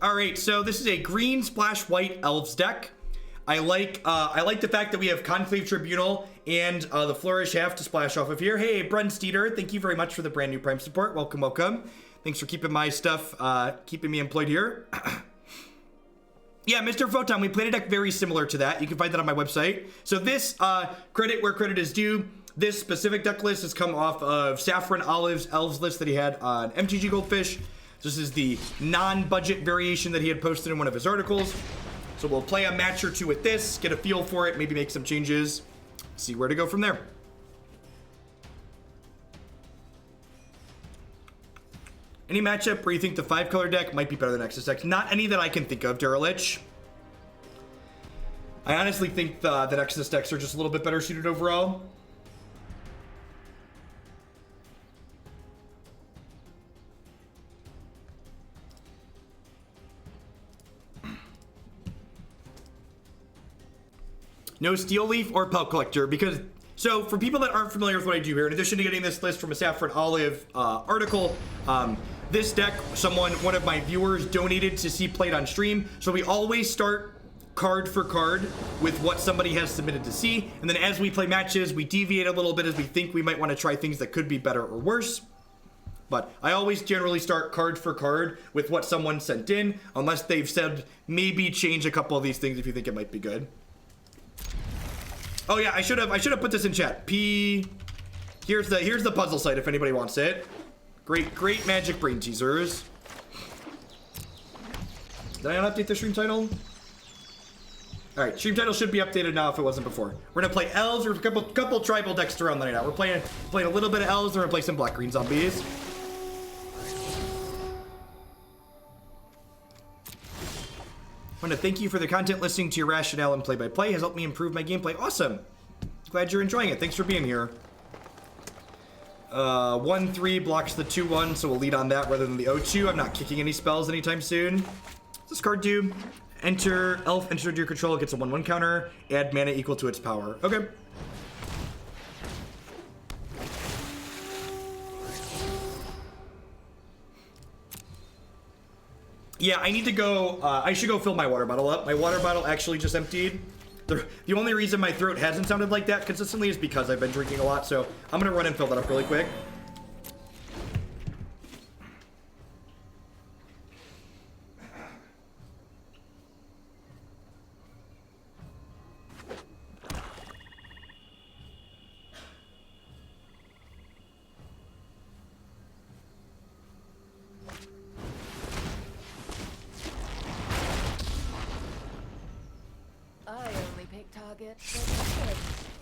All right, so this is a green splash white elves deck. I like the fact that we have Conclave Tribunal and the Flourish have to splash off of here. Hey, Brent Steeder, thank you very much for the brand new Prime support. Welcome, welcome. Thanks for keeping my stuff, keeping me employed here. Yeah, Mr. Photon, we played a deck very similar to that. You can find that on my website. So this, credit where credit is due, this specific deck list has come off of Saffron Olive's Elves list that he had on MTG Goldfish. This is the non-budget variation that he had posted in one of his articles. So we'll play a match or two with this, get a feel for it, maybe make some changes, see where to go from there. Any matchup where you think the 5-color deck might be better than Exodus deck? Not any that I can think of, Duralich. I honestly think that Exodus decks are just a little bit better suited overall. No Steel Leaf or Pelt Collector, because, so for people that aren't familiar with what I do here, in addition to getting this list from a Saffron Olive article, this deck, one of my viewers donated to see played on stream, so we always start card for card with what somebody has submitted to see, and then as we play matches, we deviate a little bit as we think we might want to try things that could be better or worse. But I always generally start card for card with what someone sent in, unless they've said maybe change a couple of these things if you think it might be good. Oh yeah, I should have put this in chat. Here's the puzzle site if anybody wants it. Great magic brain teasers. Did I not update the stream title? All right, stream title should be updated now if it wasn't before. We're gonna play elves or a couple tribal decks to round the night out. We're playing a little bit of elves. We're gonna play some black green zombies. I want to thank you for the content. Listening to your rationale and play-by-play has helped me improve my gameplay. Awesome. Glad you're enjoying it. Thanks for being here. 1-3 blocks the 2-1, so we'll lead on that rather than the 0-2. I'm not kicking any spells anytime soon. What's this card do? Enter elf, enter your control, gets a 1-1 counter, add mana equal to its power. Okay. Yeah, I need to go, I should go fill my water bottle up. My water bottle actually just emptied. The only reason my throat hasn't sounded like that consistently is because I've been drinking a lot, so I'm gonna run and fill that up really quick.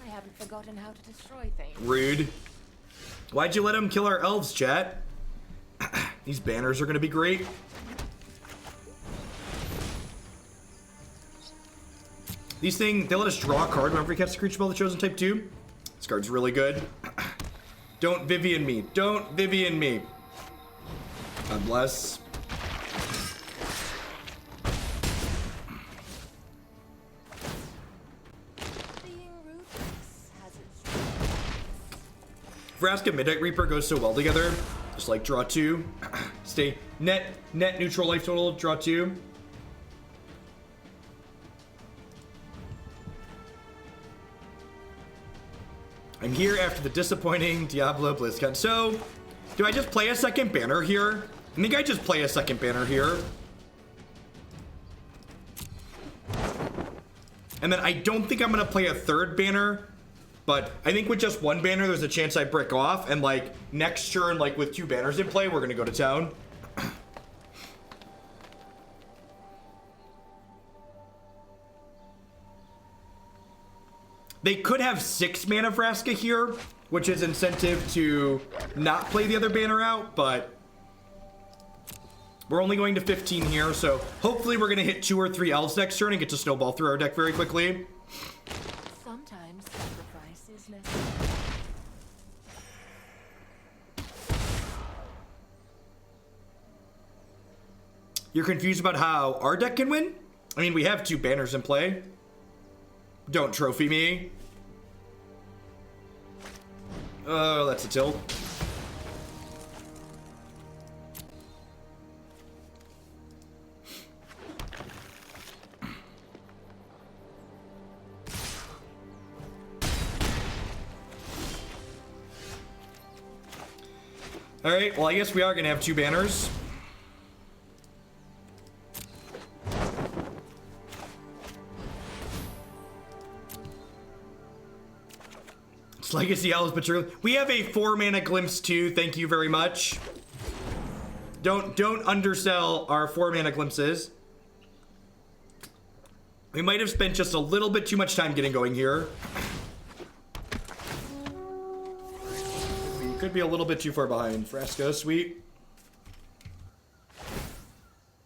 I haven't forgotten how to destroy things. Rude. Why'd you let him kill our elves, chat? These banners are gonna be great. These things, they let us draw a card whenever we cast a creature spell of the chosen type 2. This card's really good. Don't Vivian me. Don't Vivian me. God bless. Vraska Midnight Reaper goes so well together. Just like draw 2. Stay net neutral life total, draw 2. I'm here after the disappointing Diablo BlizzCon. So, do I just play a second banner here? I think I just play a second banner here. And then I don't think I'm gonna play a third banner. But I think with just one banner, there's a chance I brick off. And like next turn, like with 2 banners in play, we're gonna go to town. They could have 6 mana Vraska here, which is incentive to not play the other banner out, but we're only going to 15 here, so hopefully we're gonna hit 2 or 3 elves next turn and get to snowball through our deck very quickly. Sometimes sacrifice is necessary. You're confused about how our deck can win? I mean, we have 2 banners in play. Don't trophy me. Oh, that's a tilt. All right, well, I guess we are gonna have 2 banners. It's Legacy Elves, but we have a 4-mana Glimpse too. Thank you very much. Don't undersell our 4-mana Glimpses. We might have spent just a little bit too much time getting going here. We could be a little bit too far behind. Fresco, sweet.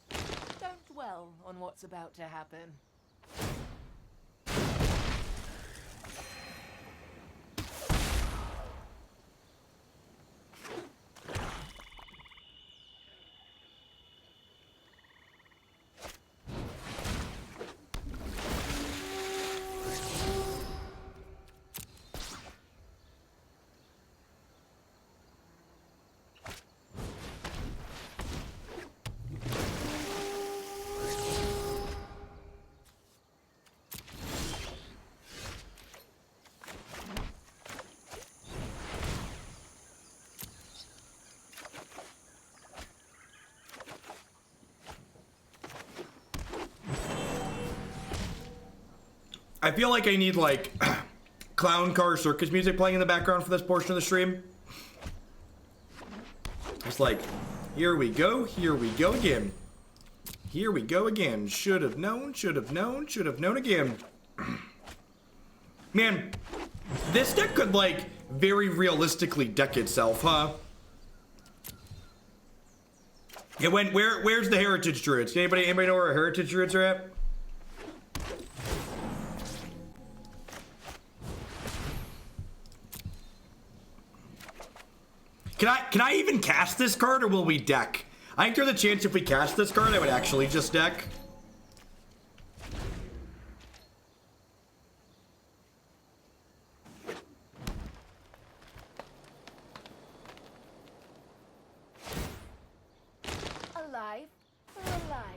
Don't dwell on what's about to happen. I feel like I need like clown car circus music playing in the background for this portion of the stream. It's like, here we go again. Here we go again. Should have known again. Man, this deck could like very realistically deck itself, huh? It went, where's the Heritage Druids? Anybody know where our Heritage Druids are at? Can I even cast this card, or will we deck? I think there's a chance if we cast this card, I would actually just deck. Alive for alive.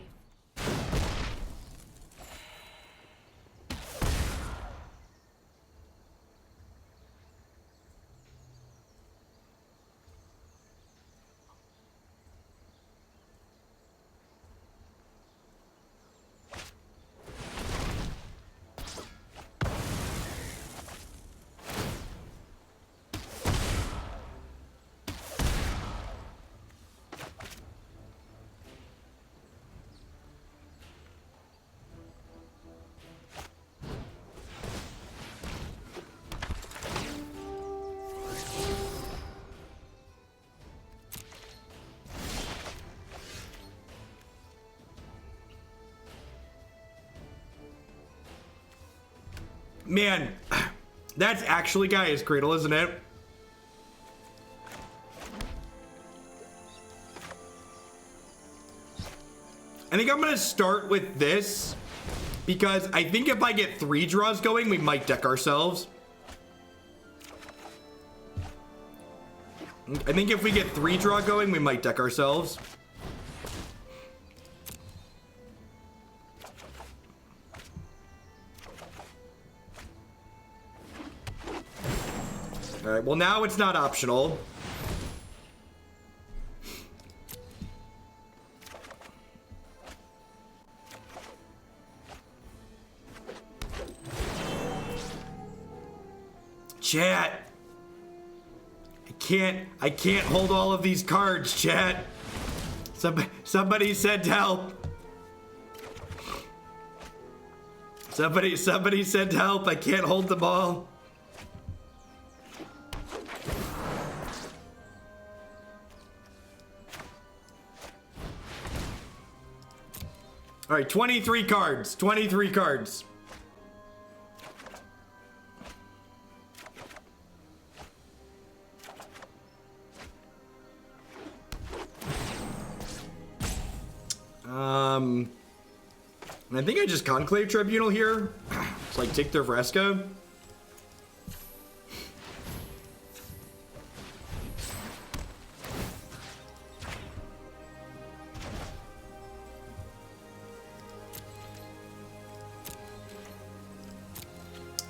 Man, that's actually Gaia's Cradle, isn't it? I think I'm gonna start with this because I think if I get 3 draws going, we might deck ourselves. I think if we get 3 draw going, we might deck ourselves. All right, well now it's not optional. Chat. I can't hold all of these cards, chat. Somebody send help. Somebody send help. I can't hold them all. All right, 23 cards. 23 cards. I think I just Conclave Tribunal here. It's like take their Vraska.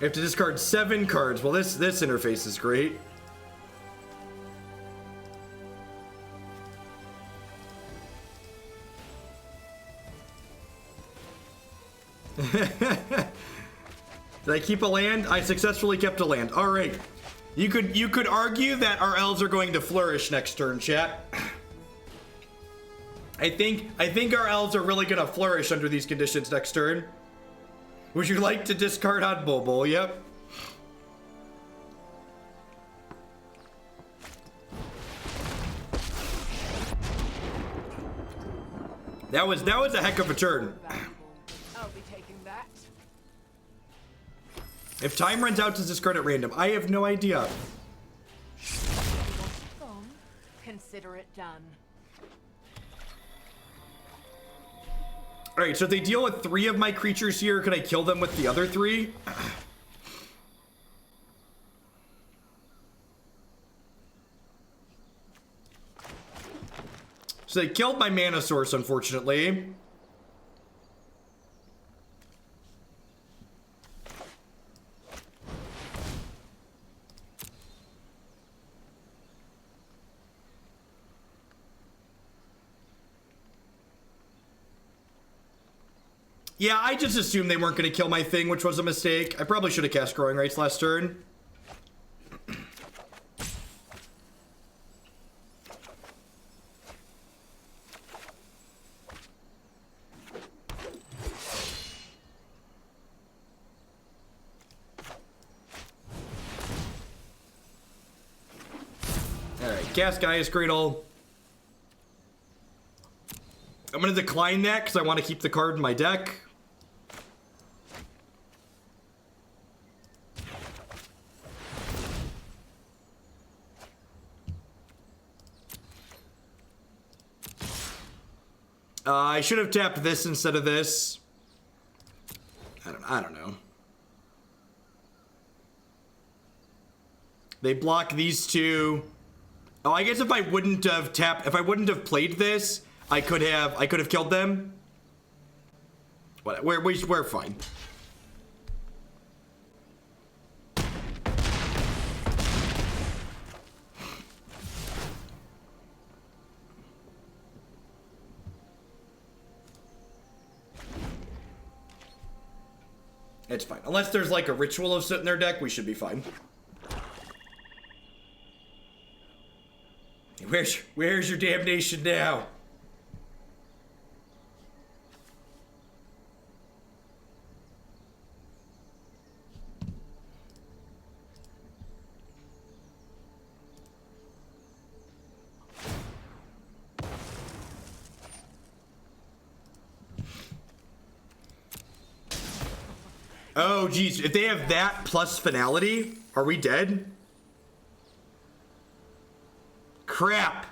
I have to discard 7 cards. Well, this interface is great. Did I keep a land? I successfully kept a land. All right. You could argue that our elves are going to flourish next turn, chat. I think our elves are really gonna flourish under these conditions next turn. Would you like to discard on Bobo? Yep. That was a heck of a turn. I'll be taking that. If time runs out, does discard at random? I have no idea. Consider it done. All right, so if they deal with 3 of my creatures here, can I kill them with the other 3? So they killed my mana source, unfortunately. Yeah, I just assumed they weren't going to kill my thing, which was a mistake. I probably should have cast Growing Rites last turn. Alright, cast Gaia's Cradle. I'm going to decline that because I want to keep the card in my deck. I should have tapped this instead of this. I don't know. They block these 2. Oh, I guess if I wouldn't have played this, I could have killed them. What? We're fine. It's fine. Unless there's like a ritual of soot in their deck, we should be fine. Where's your damnation now? Oh, geez. If they have that plus finality, are we dead? Crap.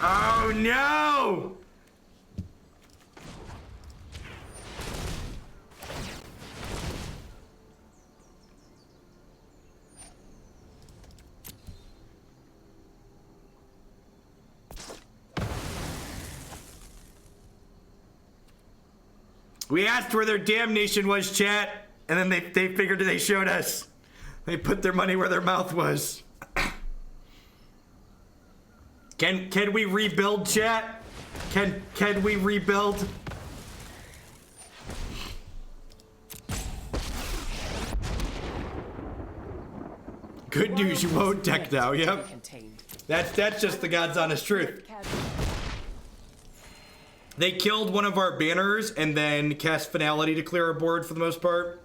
Oh, no! We asked where their damnation was, chat, and then they figured they showed us. They put their money where their mouth was. Can we rebuild, chat? Can we rebuild? Good news, you won't deck now. Yep. That's just the God's honest truth. They killed one of our banners and then cast Finality to clear our board for the most part.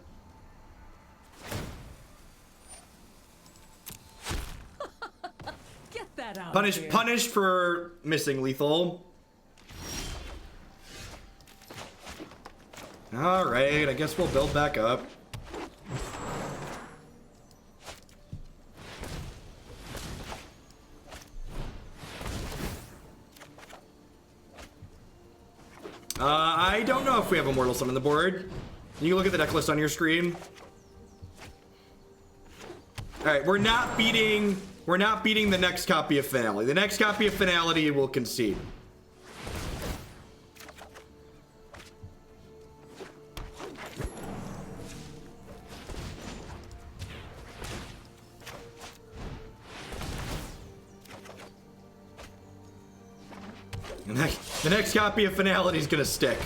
Get that out. Punished for missing lethal. All right, I guess we'll build back up. I don't know if we have a Mortal Summon on the board. You can look at the deck list on your screen. All right, we're not beating the next copy of Finality. The next copy of Finality will concede. The next copy of Finality is gonna stick.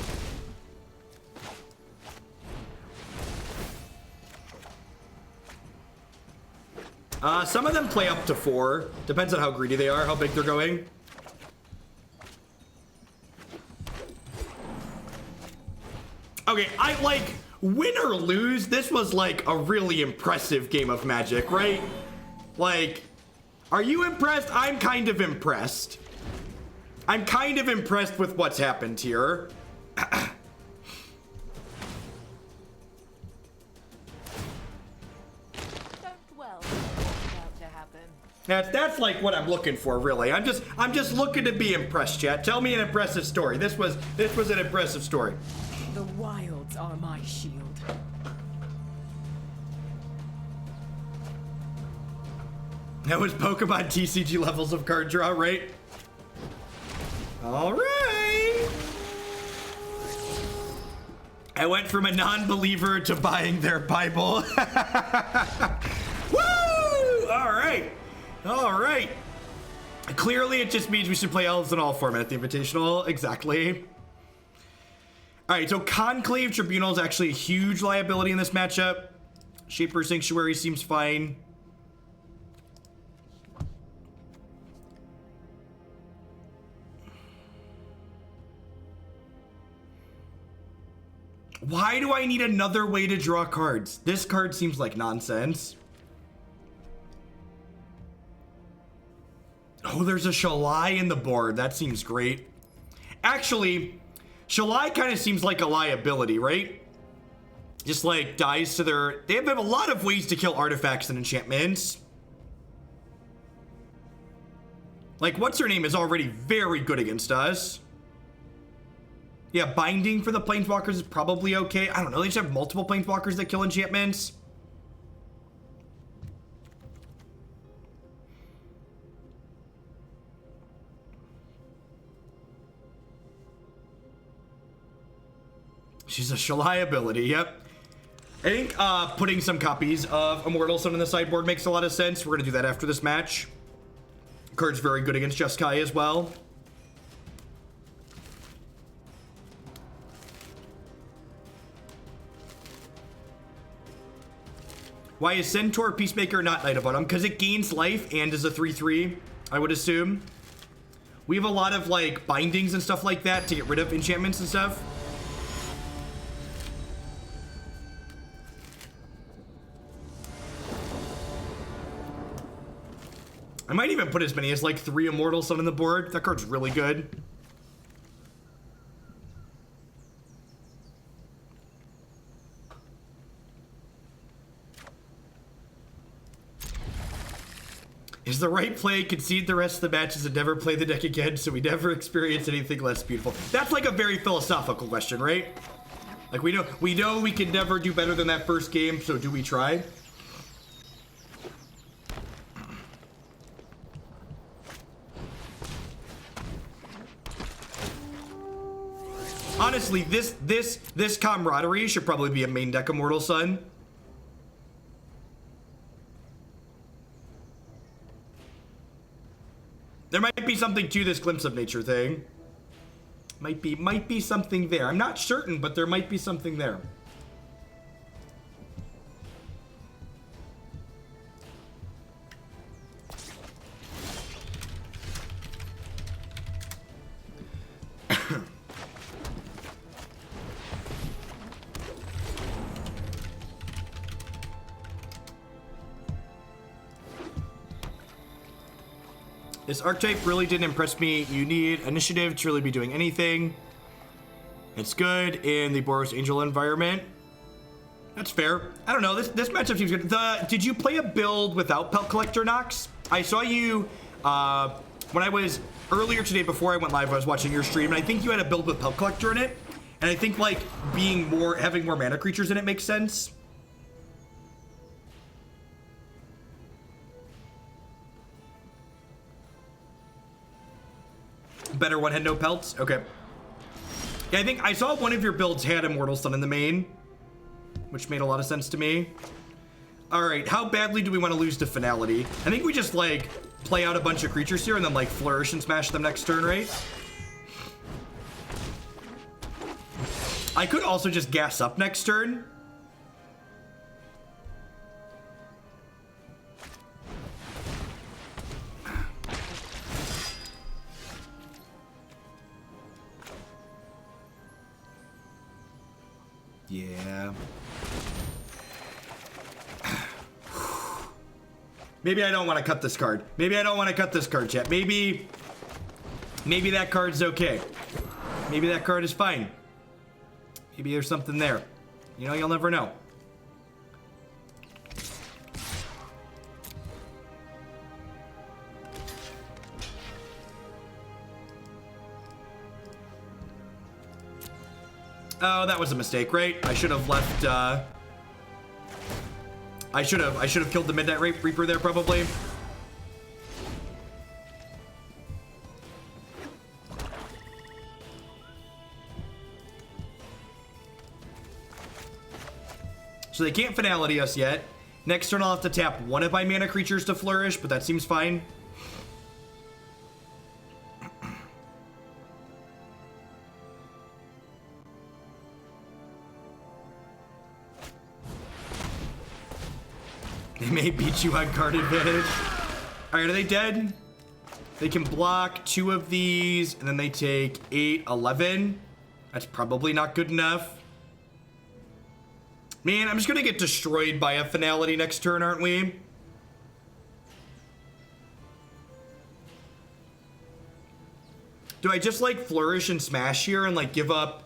Some of them play up to 4. Depends on how greedy they are, how big they're going. Okay, I like, win or lose, this was like a really impressive game of Magic, right? Like, are you impressed? I'm kind of impressed. I'm kind of impressed with what's happened here. That's like what I'm looking for, really. I'm just looking to be impressed, chat. Tell me an impressive story. This was an impressive story. The wilds are my shield. That was Pokemon TCG levels of card draw, right? All right. I went from a non-believer to buying their Bible. Woo! All right. All right. Clearly, it just means we should play elves in all format. The Invitational, exactly. All right, so Conclave Tribunal is actually a huge liability in this matchup. Shaper Sanctuary seems fine. Why do I need another way to draw cards? This card seems like nonsense. Oh, there's a Shalai in the board. That seems great. Actually, Shalai kind of seems like a liability, right? Just like dies to their... They have a lot of ways to kill artifacts and enchantments. Like, what's her name is already very good against us. Yeah, binding for the Planeswalkers is probably okay. I don't know, they just have multiple Planeswalkers that kill enchantments. She's a Shalai ability, yep. I think putting some copies of Immortal Sun on the sideboard makes a lot of sense. We're gonna do that after this match. Card's very good against Jeskai as well. Why is Centaur Peacemaker not Knight of Autumn? Because it gains life and is a 3/3, I would assume. We have a lot of like bindings and stuff like that to get rid of enchantments and stuff. I might even put as many as like 3 Immortal Sun on the board. That card's really good. Is the right play concede the rest of the matches and never play the deck again so we never experience anything less beautiful? That's like a very philosophical question, right? Like we know we can never do better than that first game, so do we try? Honestly, this Camaraderie should probably be a main deck Immortal Sun. There might be something to this Glimpse of Nature thing. Might be something there. I'm not certain, but there might be something there. This archetype really didn't impress me. You need initiative to really be doing anything. It's good in the Boros Angel environment. That's fair. I don't know. This matchup seems good. Did you play a build without Pelt Collector, Nox? I saw you when I was earlier today before I went live. I was watching your stream, and I think you had a build with Pelt Collector in it. And I think like having more mana creatures in it makes sense. Better one had no pelts? Okay. Yeah, I think I saw one of your builds had Immortal Sun in the main, which made a lot of sense to me. All right, how badly do we want to lose to Finality? I think we just like play out a bunch of creatures here and then like Flourish and smash them next turn, right? I could also just gas up next turn. Yeah. Maybe I don't want to cut this card. Maybe I don't want to cut this card, chat. Maybe that card's okay. Maybe that card is fine. Maybe there's something there. You know, you'll never know. Oh, that was a mistake, right? I should have left, I should have killed the Midnight Reaper there, probably. So they can't finality us yet. Next turn I'll have to tap one of my mana creatures to flourish, but that seems fine. They may beat you on card advantage. Alright, are they dead? They can block 2 of these, and then they take 8, 11. That's probably not good enough. Man, I'm just gonna get destroyed by a finality next turn, aren't we? Do I just like flourish and smash here and like give up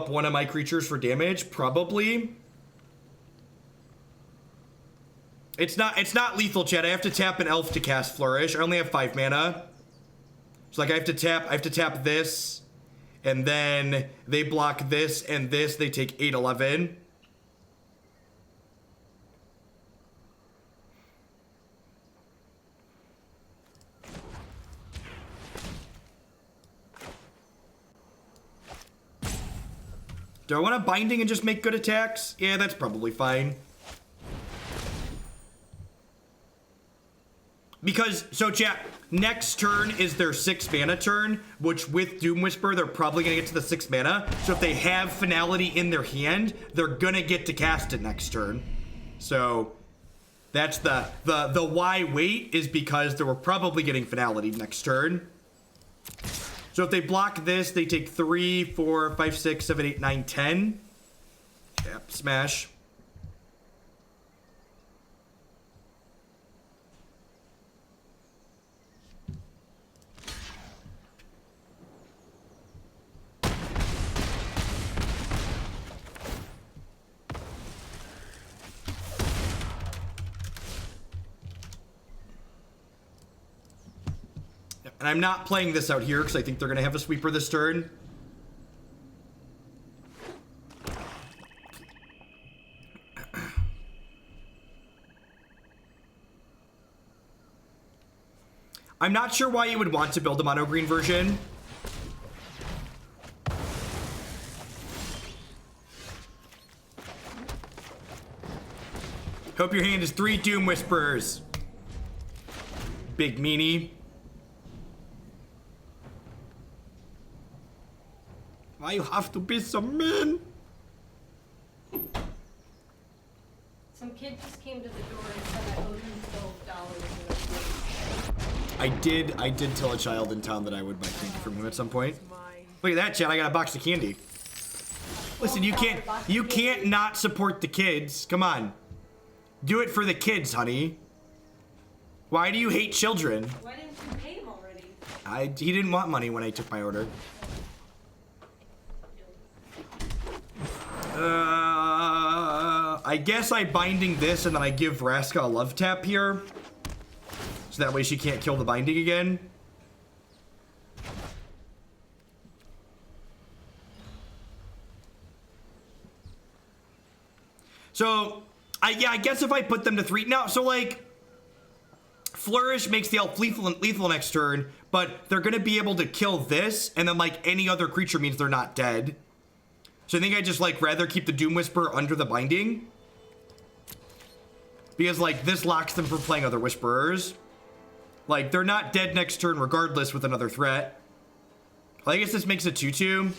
one of my creatures for damage? Probably. It's not lethal, chat. I have to tap an elf to cast flourish. I only have 5 mana. So like I have to tap this, and then they block this and this. They take 8, 11. Do I want a binding and just make good attacks? Yeah, that's probably fine. Because, so chat, next turn is their 6 mana turn, which with Doom Whisper, they're probably gonna get to the 6 mana. So if they have finality in their hand, they're gonna get to cast it next turn. So that's the why wait is because they were probably getting finality next turn. So if they block this, they take 3, 4, 5, 6, 7, 8, 9, 10. Yep, smash. And I'm not playing this out here because I think they're going to have a sweeper this turn. I'm not sure why you would want to build a mono green version. Hope your hand is 3 Doom Whisperers. Big meanie. Why you have to be so mean? Some kid just came to the door and said I owed him $12. I did tell a child in town that I would buy candy from him at some point. Look at that, Chad. I got a box of candy. Listen, you can't not support the kids. Come on. Do it for the kids, honey. Why do you hate children? Why didn't you pay him already? He didn't want money when I took my order. I guess I binding this and then I give Vraska a love tap here. So that way she can't kill the binding again. So, I guess if I put them to 3... Now, so like... Flourish makes the elf lethal next turn, but they're going to be able to kill this, and then like any other creature means they're not dead. So I think I just like rather keep the Doom Whisper under the binding. Because like this locks them from playing other Whisperers. Like they're not dead next turn regardless with another threat. Well, I guess this makes a 2/2.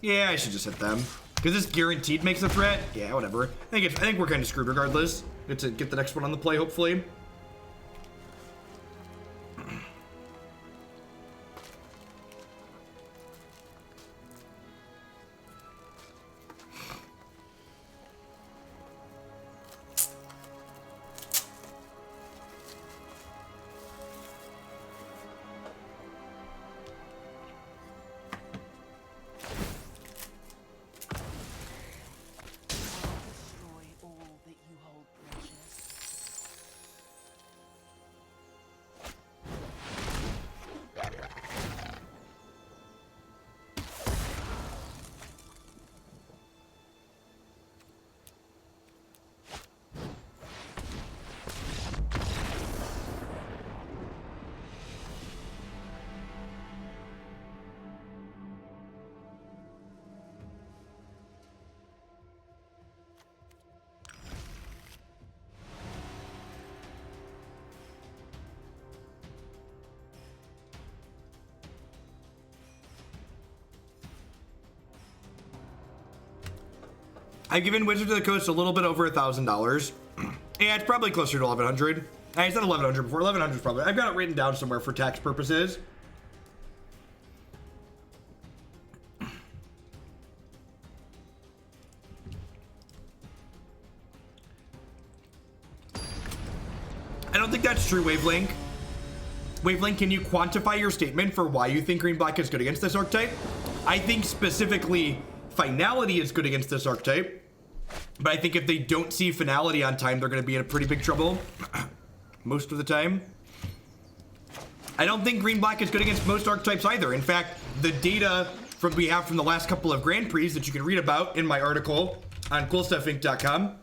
Yeah, I should just hit them. Because this guaranteed makes a threat. Yeah, whatever. I think we're kind of screwed regardless. Get to get the next one on the play, hopefully. I've given Wizards of the Coast a little bit over $1,000. Yeah, it's probably closer to 1,100. I said 1,100 before. 1,100 is probably. I've got it written down somewhere for tax purposes. I don't think that's true, Wavelink. Wavelink, can you quantify your statement for why you think green-black is good against this archetype? I think specifically finality is good against this archetype. But I think if they don't see finality on time, they're going to be in a pretty big trouble. Most of the time. I don't think green-black is good against most archetypes either. In fact, the data we have from the last couple of Grand Prix that you can read about in my article on CoolStuffInc.com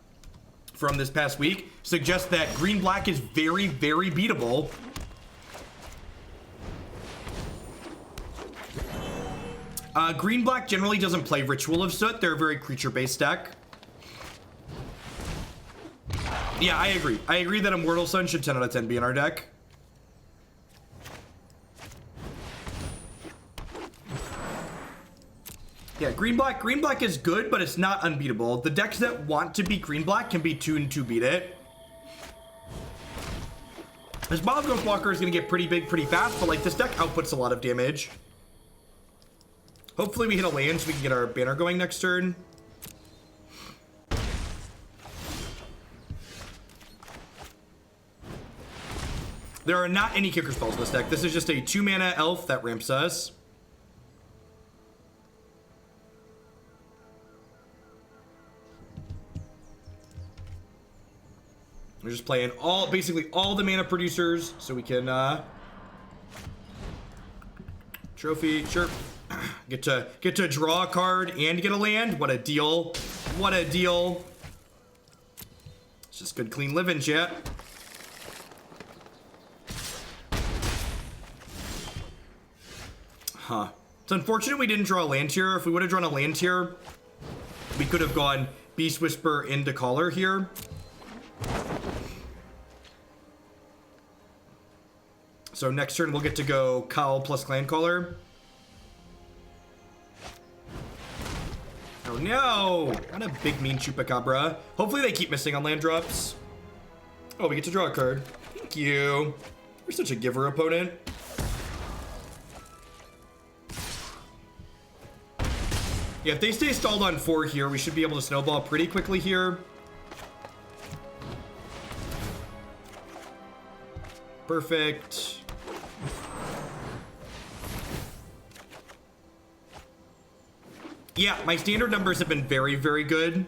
from this past week suggests that green-black is very, very beatable. Green-black generally doesn't play Ritual of Soot. They're a very creature-based deck. Yeah, I agree. I agree that Immortal Sun should 10 out of 10 be in our deck. Yeah, green-black is good, but it's not unbeatable. The decks that want to beat green-black can be tuned to beat it. This Wild Growth Walker is going to get pretty big pretty fast, but like this deck outputs a lot of damage. Hopefully we hit a land so we can get our banner going next turn. There are not any kicker spells in this deck. This is just a 2-mana elf that ramps us. We're just playing basically all the mana producers so we can trophy, sure. Get to draw a card and get a land. What a deal. What a deal. It's just good clean living, chat. Huh. It's unfortunate we didn't draw a land here. If we would have drawn a land here, we could have gone Beast Whisper into Caller here. So next turn we'll get to go Cowl plus Clancaller. Oh no! What a big mean Chupacabra. Hopefully they keep missing on land drops. Oh, we get to draw a card. Thank you. You're such a giver, opponent. Yeah, if they stay stalled on 4 here, we should be able to snowball pretty quickly here. Perfect. Yeah, my standard numbers have been very, very good.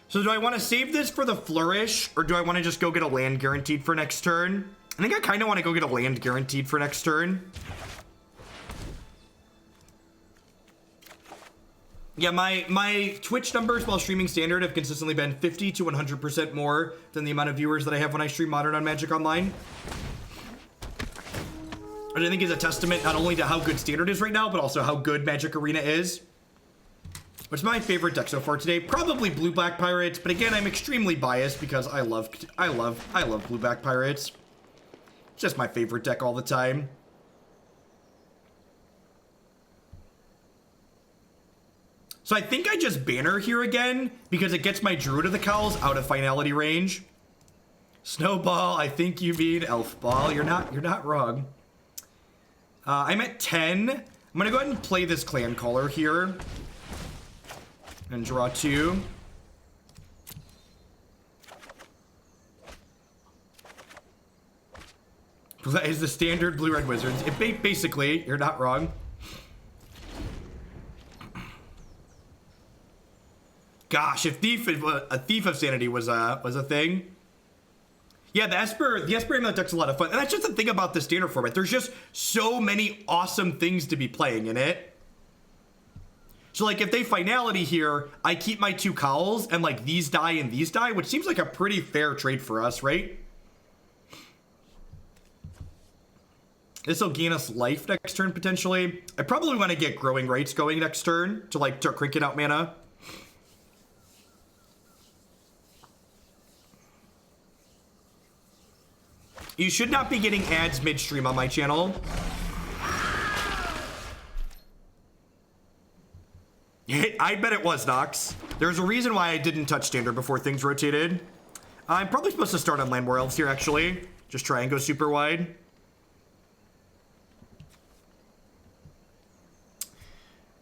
So do I want to save this for the Flourish, or do I want to just go get a land guaranteed for next turn? I think I kind of want to go get a land guaranteed for next turn. Yeah, my Twitch numbers while streaming standard have consistently been 50 to 100% more than the amount of viewers that I have when I stream Modern on Magic Online. Which I think is a testament not only to how good standard is right now, but also how good Magic Arena is. Which is my favorite deck so far today. Probably Blue-Black Pirates, but again, I'm extremely biased because I love Blue-Black Pirates. It's just my favorite deck all the time. So I think I just banner here again because it gets my Druid of the Cowls out of finality range. Snowball, I think you mean Elf Ball. You're not wrong. I'm at 10. I'm gonna go ahead and play this Clancaller here. And draw 2. That is the standard blue-red Wizards. Basically, you're not wrong. Gosh, if a Thief of Sanity was a thing. Yeah, the Esper in that deck's a lot of fun. And that's just the thing about the standard format. There's just so many awesome things to be playing in it. So like if they finality here, I keep my 2 Cowls and like these die and these die, which seems like a pretty fair trade for us, right? This will gain us life next turn potentially. I probably want to get Growing Rites going next turn to like start cranking out mana. You should not be getting ads midstream on my channel. I bet it was, Nox. There's a reason why I didn't touch standard before things rotated. I'm probably supposed to start on Llanowar Elves here, actually. Just try and go super wide.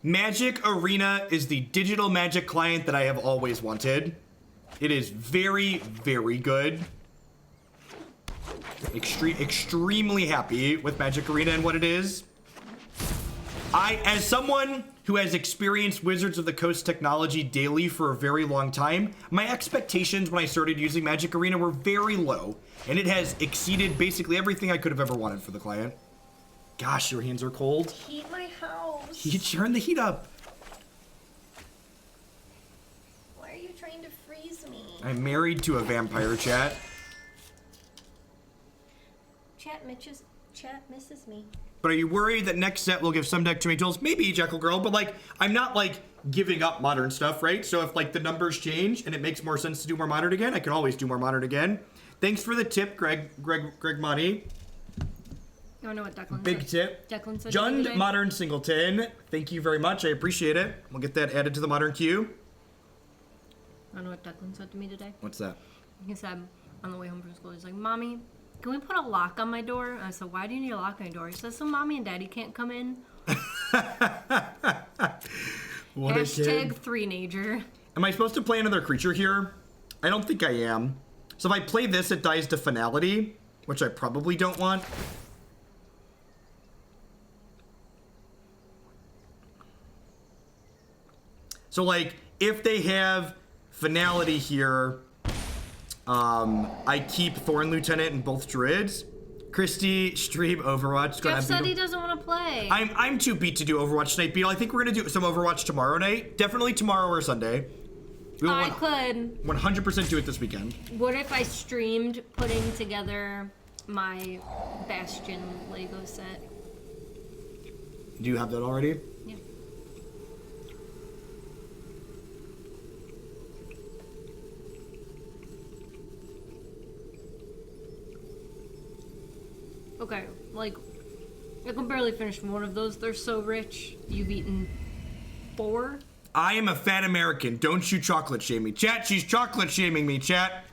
Magic Arena is the digital Magic client that I have always wanted. It is very, very good. Extremely happy with Magic Arena and what it is. As someone who has experienced Wizards of the Coast technology daily for a very long time, my expectations when I started using Magic Arena were very low, and it has exceeded basically everything I could have ever wanted for the client. Gosh, your hands are cold. Heat my house. Turn the heat up. Why are you trying to freeze me? I'm married to a vampire, chat. Chat misses me. But are you worried that next set will give some deck too many tools? Maybe, Jackal Girl, but like, I'm not like giving up modern stuff, right? So if like the numbers change and it makes more sense to do more modern again, I can always do more modern again. Thanks for the tip, Greg Monty. I don't know what Declan Big said. tip. Declan said Jund Modern Singleton. Thank you very much. I appreciate it. We'll get that added to the modern queue. I don't know what Declan said to me today. What's that? He said on the way home from school, he's like, Mommy, can we put a lock on my door? I said, why do you need a lock on your door? He says, so Mommy and Daddy can't come in. What a kid. Hashtag 3-nager. Am I supposed to play another creature here? I don't think I am. So if I play this, it dies to finality, which I probably don't want. So like, if they have finality here, I keep Thorn Lieutenant and both Druids. Christy, stream Overwatch. Jeff said he doesn't want to play. I'm too beat to do Overwatch tonight, Beetle. I think we're gonna do some Overwatch tomorrow night. Definitely tomorrow or Sunday. I could 100% do it this weekend. What if I streamed putting together my Bastion Lego set? Do you have that already? Yeah. Okay, like, I can barely finish one of those. They're so rich. You've eaten 4? I am a fat American. Don't you chocolate shame me. Chat, she's chocolate shaming me, chat.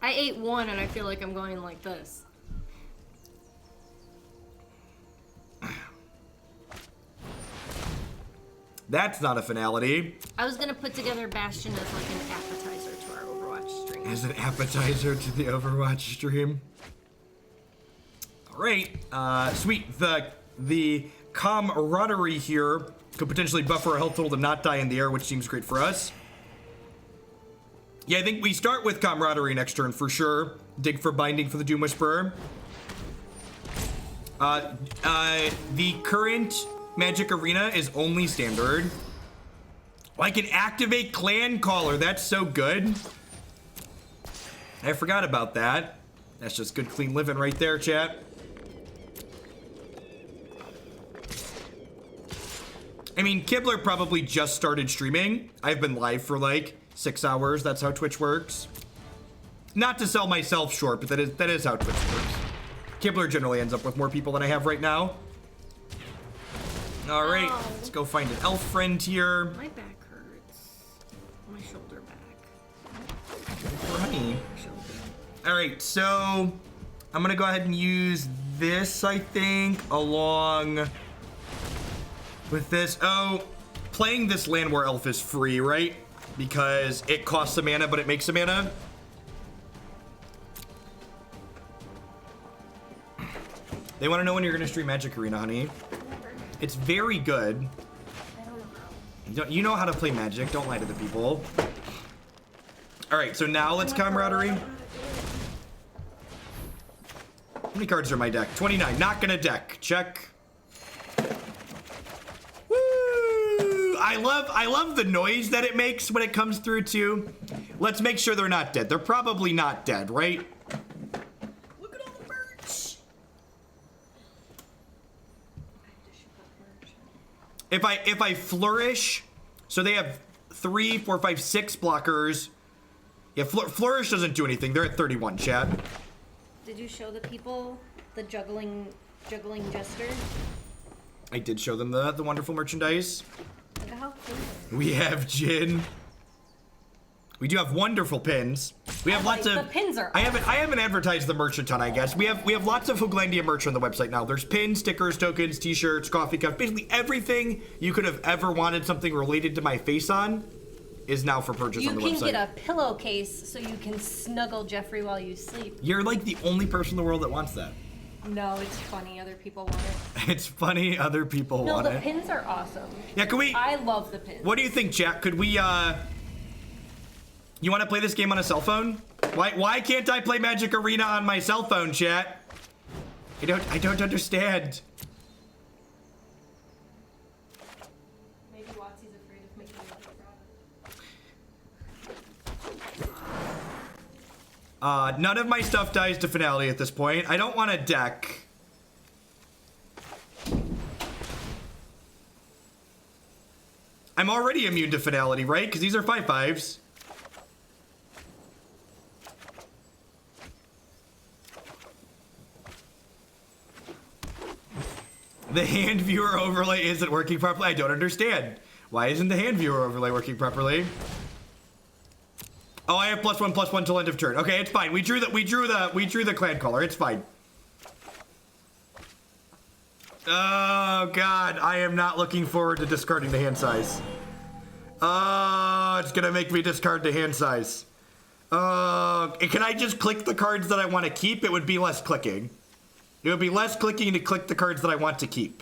I ate 1 and I feel like I'm going like this. That's not a finality. I was gonna put together Bastion as like an appetizer to our Overwatch stream. As an appetizer to the Overwatch stream. Alright, sweet. The Camaraderie here could potentially buffer a health total to not die in the air, which seems great for us. Yeah, I think we start with Camaraderie next turn for sure. Dig for Binding for the Doom Whisperer. The current Magic Arena is only standard. Oh, I can activate Clancaller. That's so good. I forgot about that. That's just good, clean living right there, chat. I mean, Kibler probably just started streaming. I've been live for like 6 hours. That's how Twitch works. Not to sell myself short, but that is how Twitch works. Kibler generally ends up with more people than I have right now. All right, let's go find an elf friend here. My back hurts. My shoulder back. Poor honey. All right, so I'm gonna go ahead and use this, I think, along with this. Oh, playing this Llanowar Elf is free, right? Because it costs a mana, but it makes a mana. They want to know when you're gonna stream Magic Arena, honey. It's very good. You know how to play Magic. Don't lie to the people. All right, so now let's Camaraderie. How many cards are in my deck? 29. Not gonna deck. Check. Woo! I love the noise that it makes when it comes through too. Let's make sure they're not dead. They're probably not dead, right? Look at all the birds. If I flourish, so they have 3, 4, 5, 6 blockers. Yeah, flourish doesn't do anything. They're at 31, chat. Did you show the people the juggling jester? I did show them the wonderful merchandise. Look at how We have gin. We do have wonderful pins. We have lots of. The pins are. I haven't advertised the merch a ton, I guess. We have lots of Hooglandia merch on the website now. There's pins, stickers, tokens, t-shirts, coffee cups, basically everything you could have ever wanted something related to my face on is now for purchase on the website. You can get a pillowcase so you can snuggle Jeffrey while you sleep. You're like the only person in the world that wants that. No, it's funny. Other people want it. It's funny other people want it. No, the pins are awesome. Yeah, can we? I love the pins. What do you think, Jack? Could we, you want to play this game on a cell phone? Why can't I play Magic Arena on my cell phone, chat? I don't understand. Maybe Watsy's afraid of making it. None of my stuff dies to finality at this point. I don't want a deck. I'm already immune to finality, right? Because these are 5/5s. The hand viewer overlay isn't working properly. I don't understand. Why isn't the hand viewer overlay working properly? Oh, I have +1/+1 till end of turn. Okay, it's fine. We drew the clan caller. It's fine. Oh god, I am not looking forward to discarding the hand size. Oh, it's gonna make me discard the hand size. Can I just click the cards that I want to keep? It would be less clicking. It would be less clicking to click the cards that I want to keep.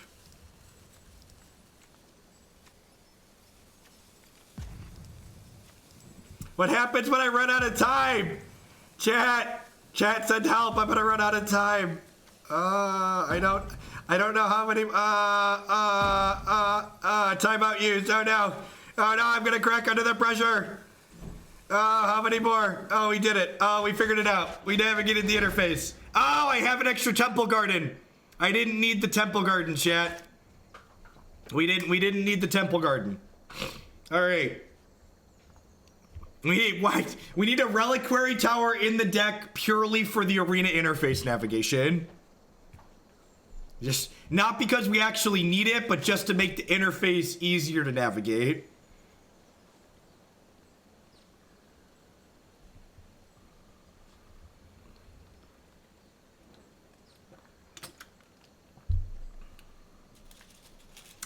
What happens when I run out of time? Chat send help. I'm gonna run out of time. I don't know how many. Timeout used. Oh no, I'm gonna crack under the pressure. How many more? Oh, we did it. Oh, we figured it out. We navigated the interface. Oh, I have an extra temple garden. I didn't need the temple garden, chat. We didn't need the temple garden. All right. We need a reliquary tower in the deck purely for the arena interface navigation. Just not because we actually need it, but just to make the interface easier to navigate.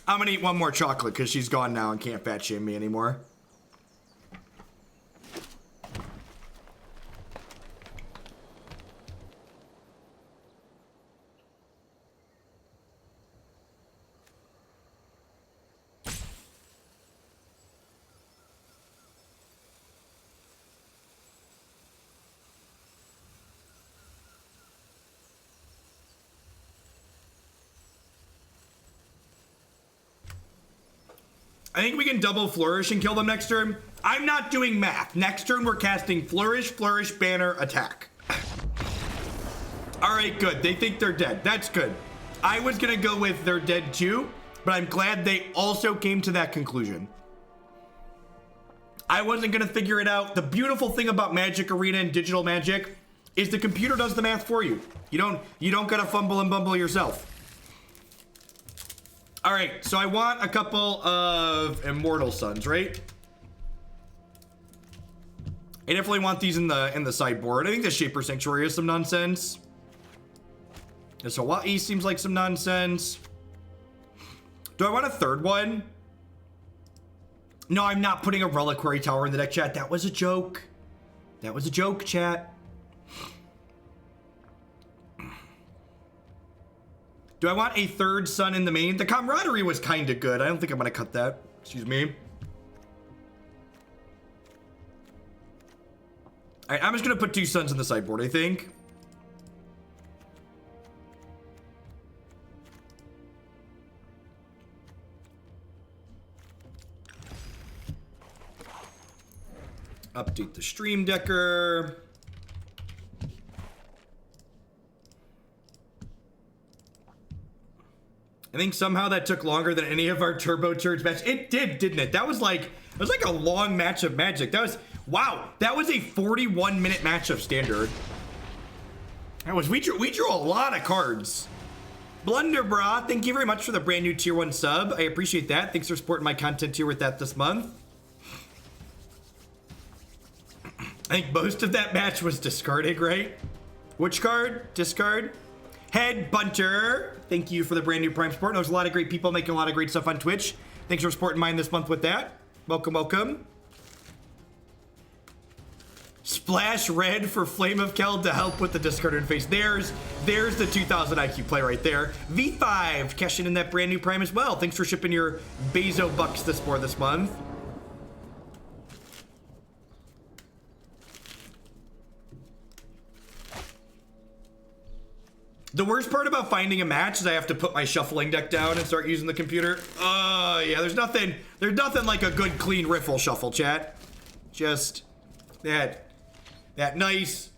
I'm gonna eat one more chocolate because she's gone now and can't fat shame me anymore. I think we can double Flourish and kill them next turn. I'm not doing math. Next turn, we're casting Flourish, Flourish, Banner, Attack. All right, good. They think they're dead. That's good. I was going to go with they're dead too, but I'm glad they also came to that conclusion. I wasn't going to figure it out. The beautiful thing about Magic Arena and digital Magic is the computer does the math for you. You don't got to fumble and bumble yourself. All right, so I want a couple of Immortal Suns, right? I definitely want these in the sideboard. I think the Shaper Sanctuary is some nonsense. The Hawaii seems like some nonsense. Do I want a third one? No, I'm not putting a Reliquary Tower in the deck, chat. That was a joke. That was a joke, chat. Do I want a third Sun in the main? The Camaraderie was kind of good. I don't think I'm going to cut that. Excuse me. All right, I'm just going to put 2 Suns in the sideboard, I think. Update the Stream Decker. I think somehow that took longer than any of our Turbo Turds matches. It did, didn't it? That was like a long match of Magic. That was, wow, that was a 41-minute match of Standard. That was, we drew a lot of cards. Blunderbra, thank you very much for the brand new tier 1 sub. I appreciate that. Thanks for supporting my content here with that this month. I think most of that match was discarding, right? Which card? Discard. Head Bunter, thank you for the brand new Prime support. There's a lot of great people making a lot of great stuff on Twitch. Thanks for supporting mine this month with that. Welcome, welcome. Splash red for Flame of Kel to help with the discarded face. There's the 2000 IQ play right there. V5 cashing in that brand new Prime as well. Thanks for shipping your Bezo bucks this month. The worst part about finding a match is I have to put my shuffling deck down and start using the computer. Yeah, there's nothing like a good clean riffle shuffle, chat. Just that nice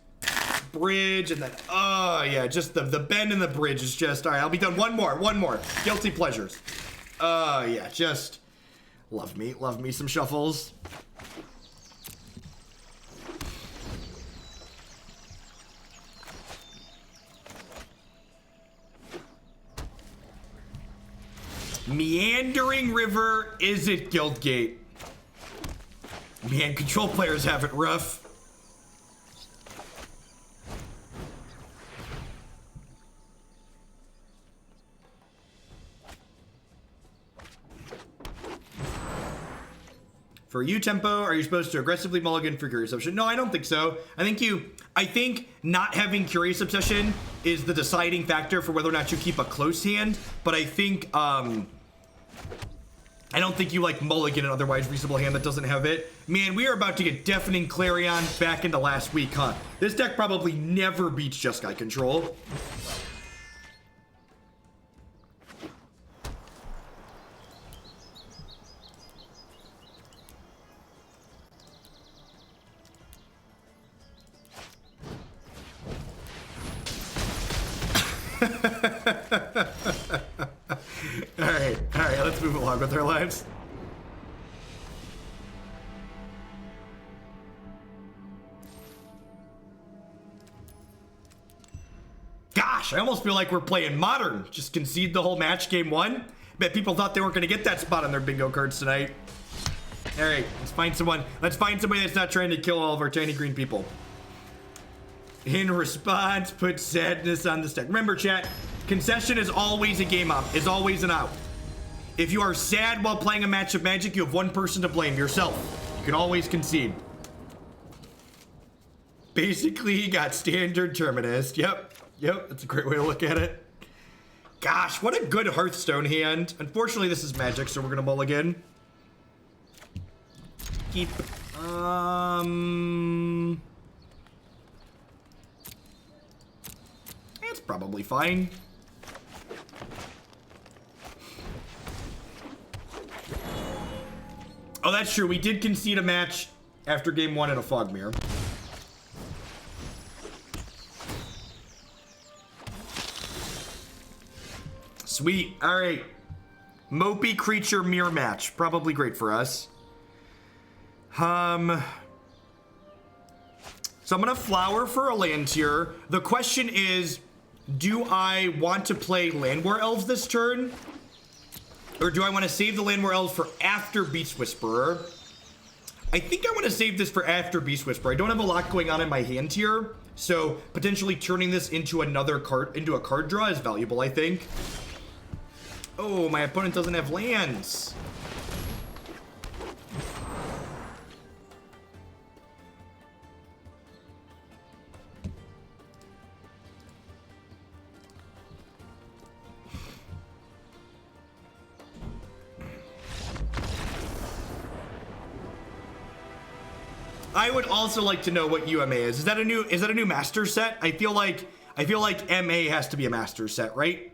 bridge and then yeah, just the bend in the bridge is just all right. I'll be done. One more. Guilty pleasures. Yeah, just love me some shuffles. Meandering River, is it Guildgate? Man, control players have it rough. For you, Tempo, are you supposed to aggressively mulligan for Curious Obsession? No, I don't think so. I think not having Curious Obsession is the deciding factor for whether or not you keep a close hand, but I think, I don't think you like mulligan an otherwise reasonable hand that doesn't have it. Man, we are about to get Deafening Clarion back into last week, huh? This deck probably never beats Jeskai control. All right, let's move along with our lives. Gosh, I almost feel like we're playing Modern. Just concede the whole match, game 1. Bet people thought they weren't gonna get that spot on their bingo cards tonight. All right, let's find somebody that's not trying to kill all of our tiny green people. In response, put sadness on the stack. Remember, chat, concession is always a game up, is always an out. If you are sad while playing a match of Magic, you have one person to blame, yourself. You can always concede. Basically, he got standard Terminus. Yep, that's a great way to look at it. Gosh, what a good Hearthstone hand. Unfortunately, this is Magic, so we're gonna mulligan. Keep, it's probably fine. Oh, that's true. We did concede a match after game 1 in a Fogmere. Sweet. All right. Mopey creature mirror match. Probably great for us. So I'm gonna flower for a land tier. The question is, do I want to play Llanowar Elves this turn? Or do I want to save the Llanowar Elves for after Beast Whisperer? I think I want to save this for after Beast Whisperer. I don't have a lot going on in my hand here, so potentially turning this into another card, into a card draw is valuable, I think. Oh, my opponent doesn't have lands. I would also like to know what UMA is. Is that a new master set? I feel like MA has to be a master set, right?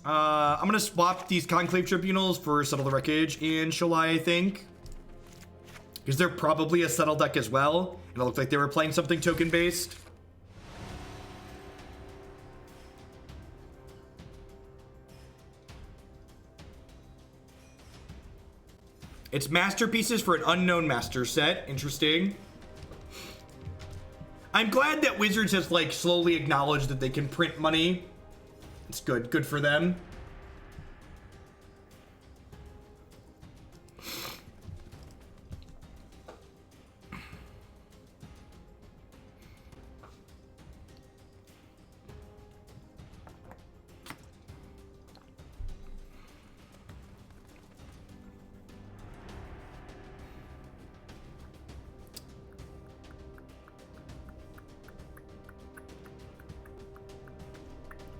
I'm gonna swap these Conclave Tribunals for Settle the Wreckage and Shalai, I think. Because they're probably a Settle deck as well. And it looked like they were playing something token based. It's masterpieces for an unknown master set. Interesting. I'm glad that Wizards has like slowly acknowledged that they can print money. It's good for them.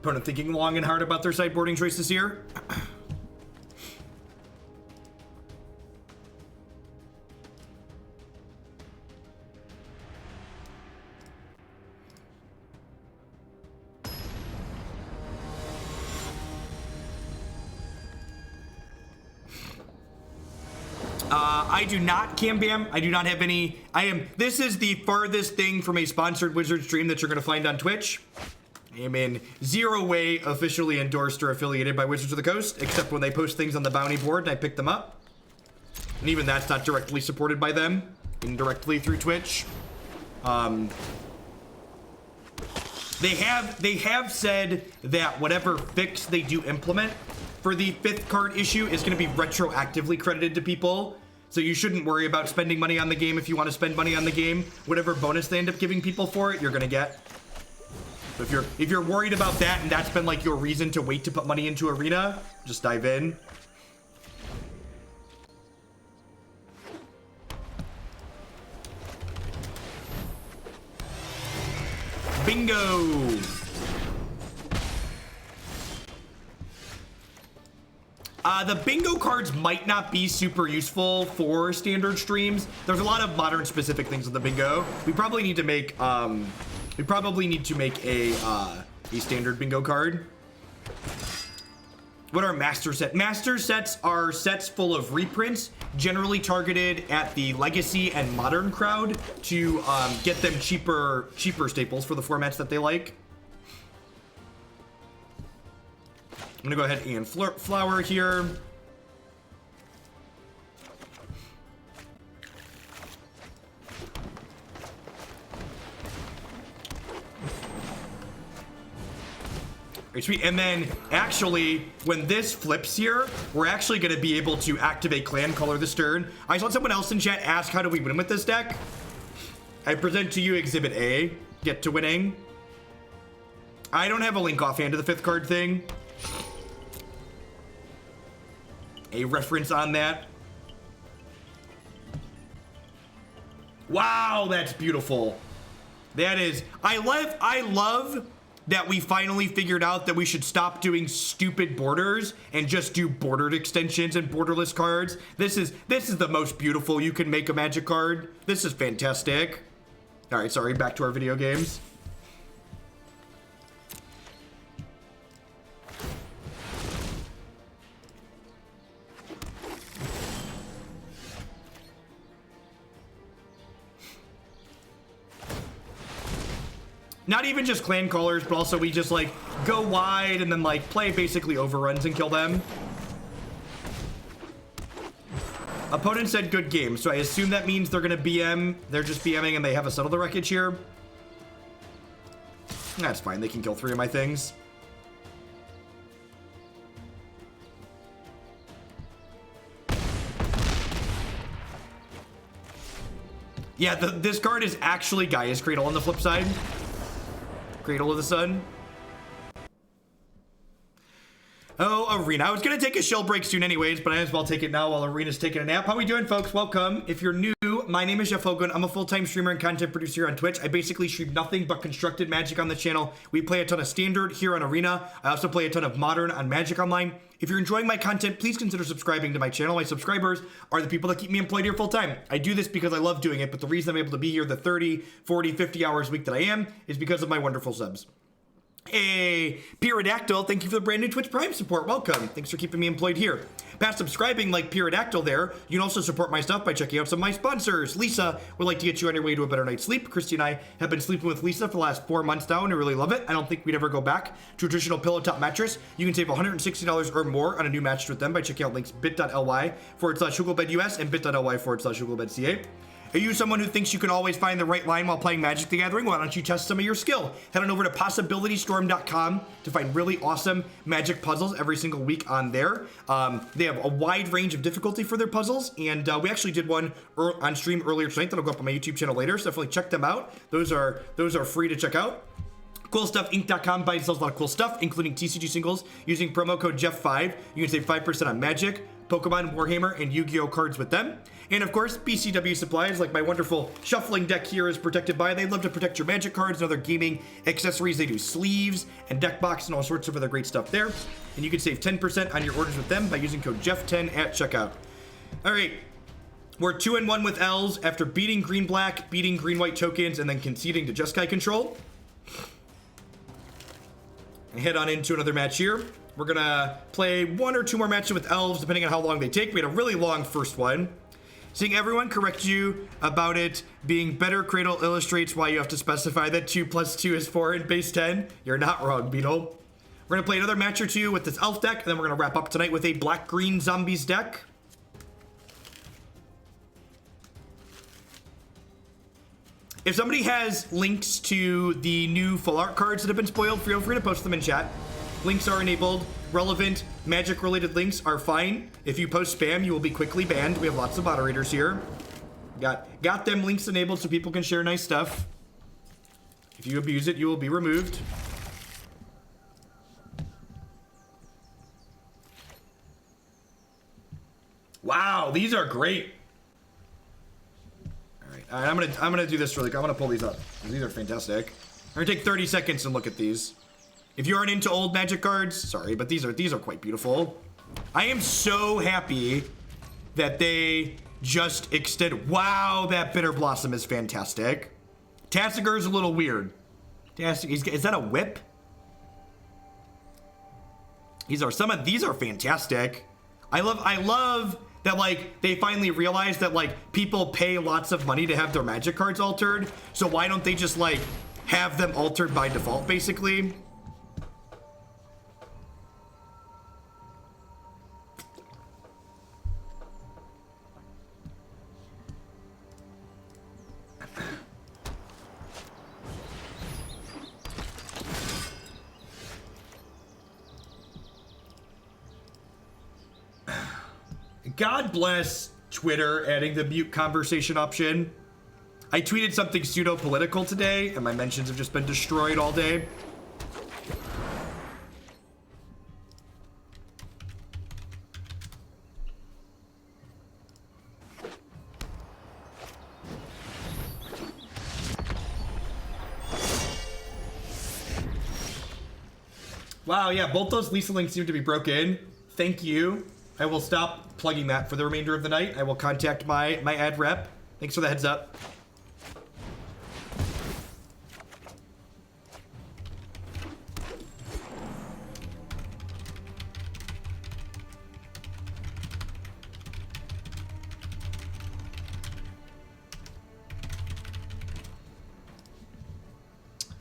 Opponent thinking long and hard about their sideboarding choices here. I do not cam bam. I do not have any. This is the farthest thing from a sponsored Wizard stream that you're going to find on Twitch. I am in zero way officially endorsed or affiliated by Wizards of the Coast, except when they post things on the bounty board and I pick them up. And even that's not directly supported by them, indirectly through Twitch. They have said that whatever fix they do implement for the 5th card issue is going to be retroactively credited to people. So you shouldn't worry about spending money on the game if you want to spend money on the game. Whatever bonus they end up giving people for it, you're going to get. So if you're worried about that and that's been like your reason to wait to put money into Arena, just dive in. Bingo! The bingo cards might not be super useful for standard streams. There's a lot of modern specific things with the bingo. We probably need to make a standard bingo card. What are master set? Master sets are sets full of reprints, generally targeted at the legacy and modern crowd to get them cheaper staples for the formats that they like. I'm gonna go ahead and flower here. And then actually, when this flips here, we're actually going to be able to activate Clancaller this turn. I saw someone else in chat ask, how do we win with this deck? I present to you Exhibit A, get to winning. I don't have a link offhand to the 5th card thing. A reference on that. Wow, that's beautiful. That is, I love that we finally figured out that we should stop doing stupid borders and just do bordered extensions and borderless cards. This is the most beautiful you can make a Magic card. This is fantastic. All right, sorry, back to our video games. Not even just Clancallers, but also we just like go wide and then like play basically overruns and kill them. Opponent said good game, so I assume that means they're gonna BM. They're just BMing and they have a Settle the Wreckage here. That's fine, they can kill 3 of my things. Yeah, this card is actually Gaia's Cradle on the flip side. Cradle of the Sun. Oh, Arena. I was going to take a shell break soon anyways, but I might as well take it now while Arena's taking a nap. How we doing, folks? Welcome. If you're new, my name is Jeff Hogan. I'm a full-time streamer and content producer on Twitch. I basically stream nothing but constructed Magic on the channel. We play a ton of Standard here on Arena. I also play a ton of Modern on Magic Online. If you're enjoying my content, please consider subscribing to my channel. My subscribers are the people that keep me employed here full-time. I do this because I love doing it, but the reason I'm able to be here the 30, 40, 50 hours a week that I am is because of my wonderful subs. Hey, Pyrodactyl, thank you for the brand new Twitch Prime support. Welcome. Thanks for keeping me employed here. Past subscribing like Pyrodactyl there, you can also support my stuff by checking out some of my sponsors. Lisa would like to get you on your way to a better night's sleep. Christy and I have been sleeping with Lisa for the last 4 months now, and I really love it. I don't think we'd ever go back to a traditional pillow top mattress. You can save $160 or more on a new mattress with them by checking out links bit.ly/HugelBedUS and bit.ly/HugelBedCA. Are you someone who thinks you can always find the right line while playing Magic the Gathering? Why don't you test some of your skill? Head on over to possibilitystorm.com to find really awesome Magic puzzles every single week on there. They have a wide range of difficulty for their puzzles, and we actually did one on stream earlier tonight that'll go up on my YouTube channel later, so definitely check them out. Those are free to check out. CoolStuffInc.com buys and sells a lot of cool stuff, including TCG singles. Using promo code Jeff5, you can save 5% on Magic, Pokemon, Warhammer, and Yu-Gi-Oh cards with them. And of course, BCW supplies, like my wonderful shuffling deck here is protected by. They love to protect your Magic cards and other gaming accessories. They do sleeves and deck box and all sorts of other great stuff there. And you can save 10% on your orders with them by using code Jeff10 at checkout. All right. We're 2-1 with Elves after beating green-black, beating green-white tokens, and then conceding to Jeskai control. And head on into another match here. We're gonna play 1 or 2 more matches with Elves, depending on how long they take. We had a really long first one. Seeing everyone correct you about it being better Cradle illustrates why you have to specify that 2 + 2 is 4 in base 10. You're not wrong, Beetle. We're gonna play another match or 2 with this Elf deck, and then we're gonna wrap up tonight with a black-green zombies deck. If somebody has links to the new full art cards that have been spoiled, feel free to post them in chat. Links are enabled. Relevant Magic-related links are fine. If you post spam, you will be quickly banned. We have lots of moderators here. Got them links enabled so people can share nice stuff. If you abuse it, you will be removed. Wow, these are great. All right, I'm gonna do this really quick. I'm gonna pull these up. These are fantastic. I'm gonna take 30 seconds and look at these. If you aren't into old Magic cards, sorry, but these are quite beautiful. I am so happy that they just extend. Wow, that Bitter Blossom is fantastic. Tassiger is a little weird. Is that a whip? These are fantastic. I love that, like, they finally realized that, like, people pay lots of money to have their Magic cards altered, so why don't they just, like, have them altered by default, basically? God bless Twitter adding the mute conversation option. I tweeted something pseudo-political today, and my mentions have just been destroyed all day. Wow, yeah, both those Lisa links seem to be broken. Thank you. I will stop plugging that for the remainder of the night. I will contact my ad rep. Thanks for the heads up.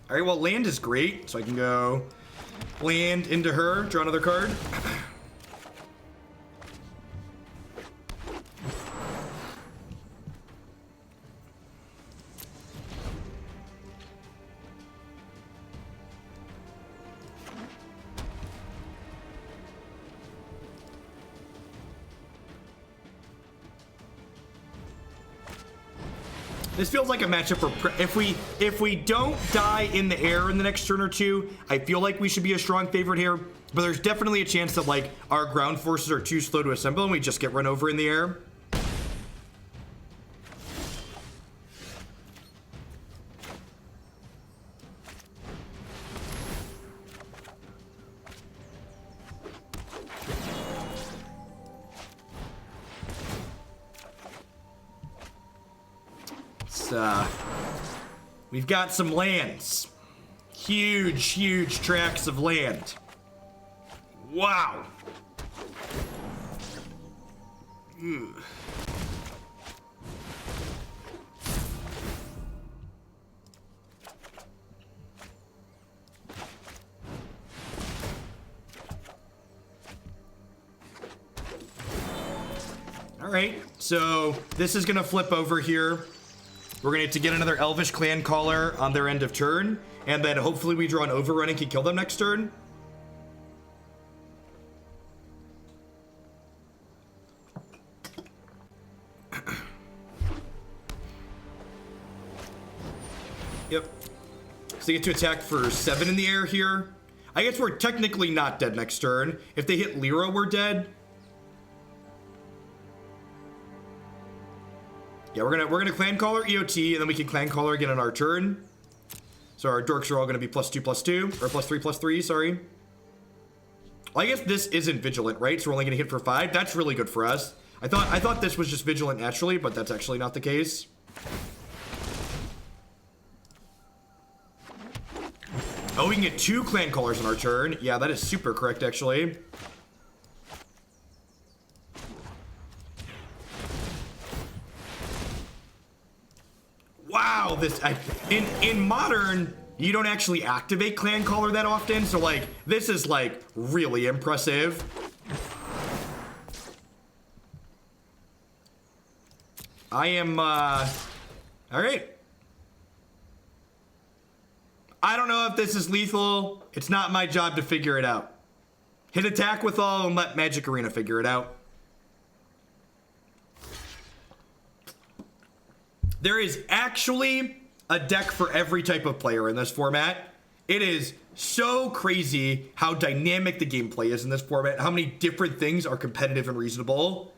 All right, well, land is great, so I can go land into her, draw another card. This feels like a matchup where if we don't die in the air in the next turn or two, I feel like we should be a strong favorite here. But there's definitely a chance that, like, our ground forces are too slow to assemble and we just get run over in the air. We've got some lands. Huge tracts of land. Wow. Ugh. All right, so this is gonna flip over here. We're gonna have to get another Elvish Clancaller on their end of turn, and then hopefully we draw an overrun and can kill them next turn. Yep. So they get to attack for 7 in the air here. I guess we're technically not dead next turn. If they hit Lyra, we're dead. Yeah, we're gonna Clancaller EOT, and then we can Clancaller again on our turn. So our dorks are all gonna be +2/+2, or +3/+3, sorry. Well, I guess this isn't Vigilant, right? So we're only gonna hit for 5. That's really good for us. I thought this was just Vigilant naturally, but that's actually not the case. Oh, we can get 2 Clancallers on our turn. Yeah, that is super correct, actually. Wow, in Modern, you don't actually activate Clancaller that often, so like this is like really impressive. I am all right. I don't know if this is lethal. It's not my job to figure it out. Hit attack with all and let Magic Arena figure it out. There is actually a deck for every type of player in this format. It is so crazy how dynamic the gameplay is in this format, how many different things are competitive and reasonable.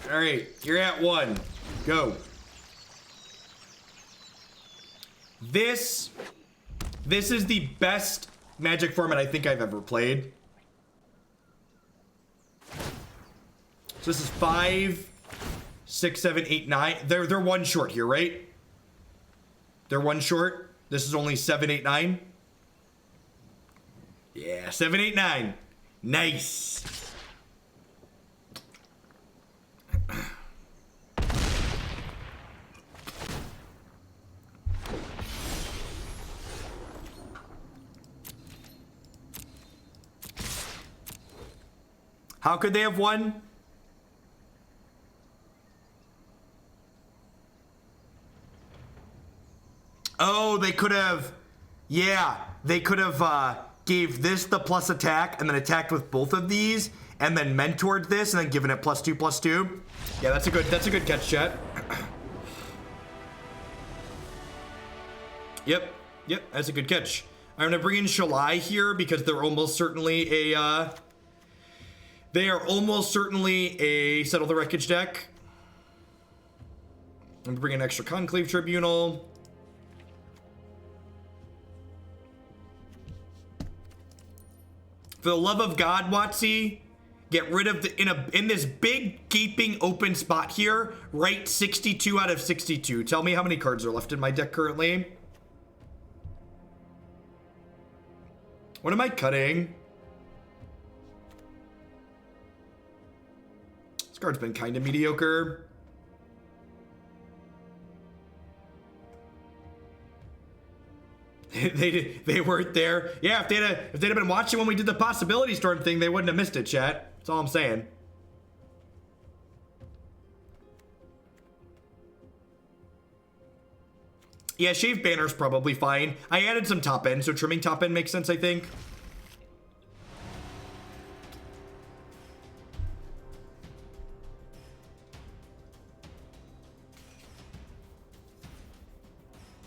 All right, you're at 1. Go. This is the best Magic format I think I've ever played. So this is 5, 6, 7, 8, 9. They're 1 short here, right? They're 1 short. This is only 7, 8, 9. Yeah, 7, 8, 9. Nice. How could they have won? Oh, they could have, yeah, they could have gave this the plus attack and then attacked with both of these and then mentored this and then given it +2/+2. Yeah, that's a good catch, chat. Yep, that's a good catch. I'm gonna bring in Shalai here because they're almost certainly a Settle the Wreckage deck. I'm gonna bring in extra Conclave Tribunal. For the love of God, Watsy, get rid of in this big gaping open spot here. Write 62 out of 62. Tell me how many cards are left in my deck currently. What am I cutting? This card's been kind of mediocre. They weren't there. Yeah, if they'd have been watching when we did the Possibility Storm thing, they wouldn't have missed it, chat. That's all I'm saying. Yeah, Shave Banner's probably fine. I added some top end, so trimming top end makes sense, I think.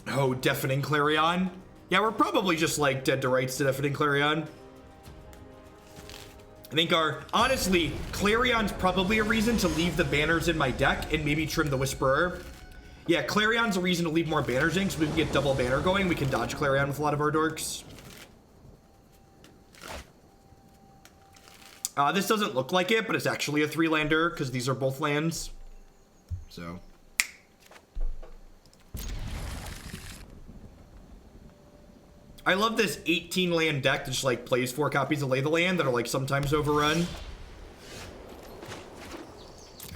Oh, Deafening Clarion. Yeah, we're probably just like dead to rights to Deafening Clarion. I think honestly, Clarion's probably a reason to leave the banners in my deck and maybe trim the Whisperer. Yeah, Clarion's a reason to leave more banners in, so we can get double banner going. We can dodge Clarion with a lot of our dorks. This doesn't look like it, but it's actually a 3-lander because these are both lands. So. I love this 18 land deck that just like plays 4 copies of Lay the Land that are like sometimes overrun.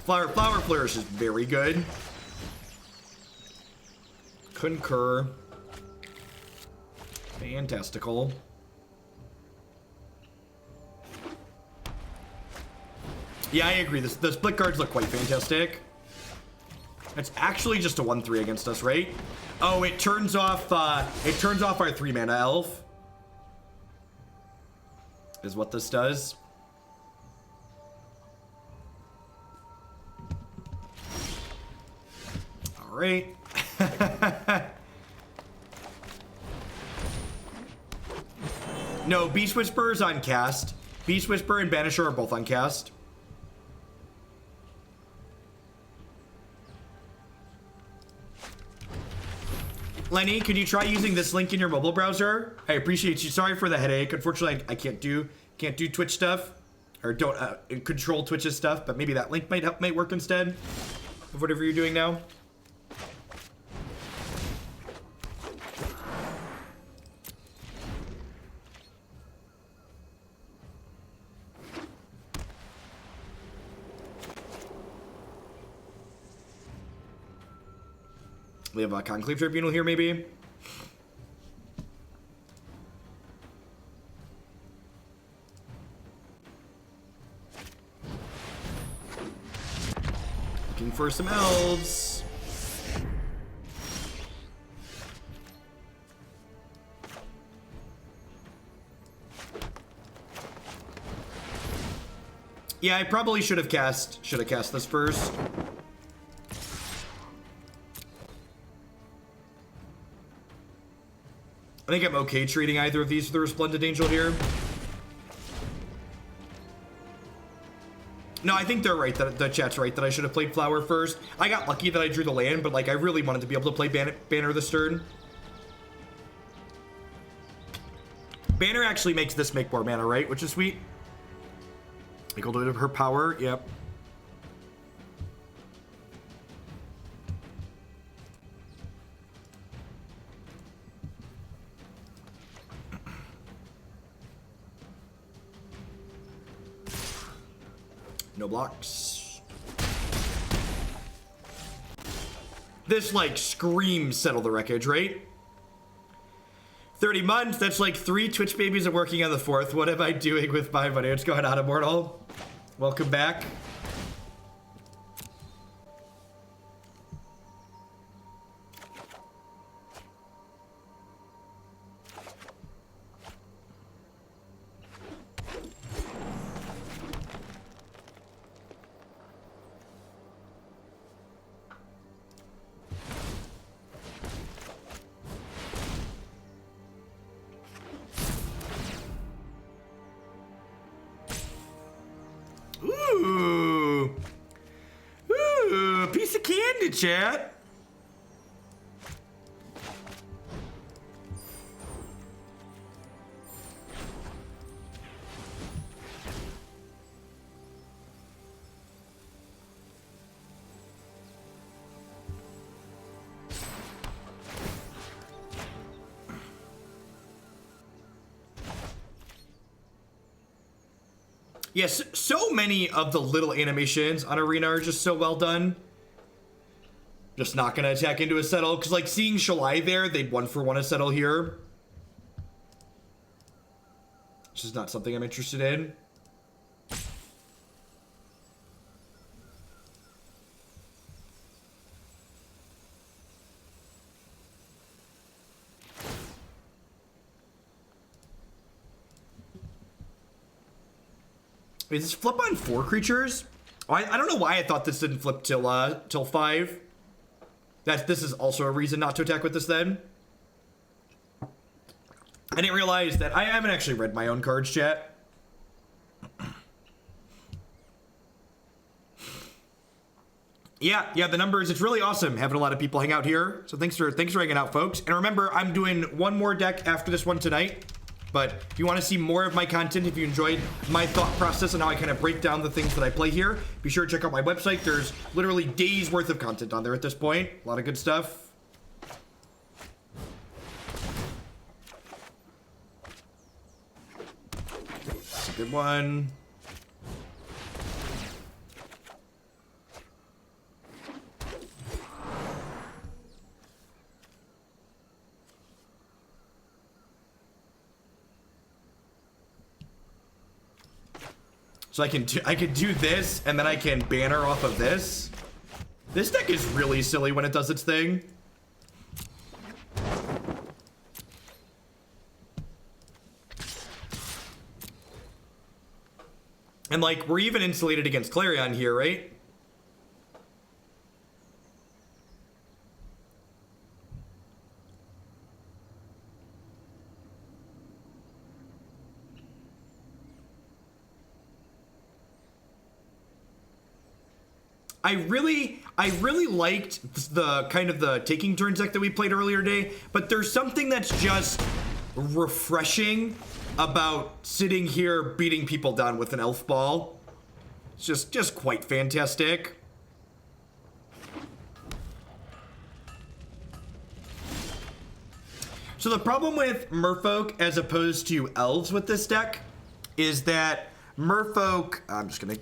Flower Flourish is very good. Concur. Fantastical. Yeah, I agree. The split cards look quite fantastic. It's actually just a 1/3 against us, right? Oh, it turns off our 3-mana elf. Is what this does. All right. No, Beast Whisperer is on cast. Beast Whisperer and Banisher are both on cast. Lenny, could you try using this link in your mobile browser? I appreciate you. Sorry for the headache. Unfortunately, I can't do Twitch stuff, or don't control Twitch's stuff. But maybe that link might work instead of whatever you're doing now. We have a Conclave Tribunal here, maybe? Looking for some elves. Yeah, I probably should have cast this first. I think I'm okay treating either of these for the Resplendent Angel here. No, I think they're right. That the chat's right that I should have played Flower first. I got lucky that I drew the land, but like I really wanted to be able to play Banner this turn. Banner actually makes this make more mana, right? Which is sweet. Equal to her power. Yep. No blocks. This like screams Settle the Wreckage, right? 30 months, that's like 3 Twitch babies are working on the 4th. What am I doing with my money? What's going on, Immortal? Welcome back. Piece of candy, chat. Yes, so many of the little animations on Arena are just so well done. Just not gonna attack into a settle, because like seeing Shalai there, they'd 1-for-1 a settle here. Which is not something I'm interested in. Is this flip on 4 creatures? Oh, I don't know why I thought this didn't flip till 5. This is also a reason not to attack with this then. I didn't realize that I haven't actually read my own cards, chat. Yeah, the numbers, it's really awesome having a lot of people hang out here. So thanks for hanging out, folks. And remember, I'm doing one more deck after this one tonight. But if you want to see more of my content, if you enjoyed my thought process and how I kind of break down the things that I play here, be sure to check out my website. There's literally days worth of content on there at this point. A lot of good stuff. That's a good one. So I can do this, and then I can banner off of this. This deck is really silly when it does its thing. And like, we're even insulated against Clarion here, right? I really liked the kind of the taking turns deck that we played earlier today, but there's something that's just refreshing about sitting here beating people down with an elf ball. It's just quite fantastic. So the problem with merfolk as opposed to elves with this deck is that merfolk, I'm just gonna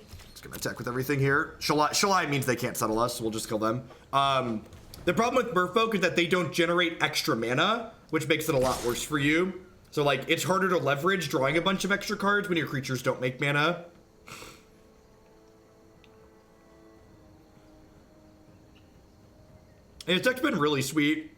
attack with everything here. Shalai means they can't settle us, so we'll just kill them. The problem with merfolk is that they don't generate extra mana, which makes it a lot worse for you. So like, it's harder to leverage drawing a bunch of extra cards when your creatures don't make mana. And this deck's been really sweet.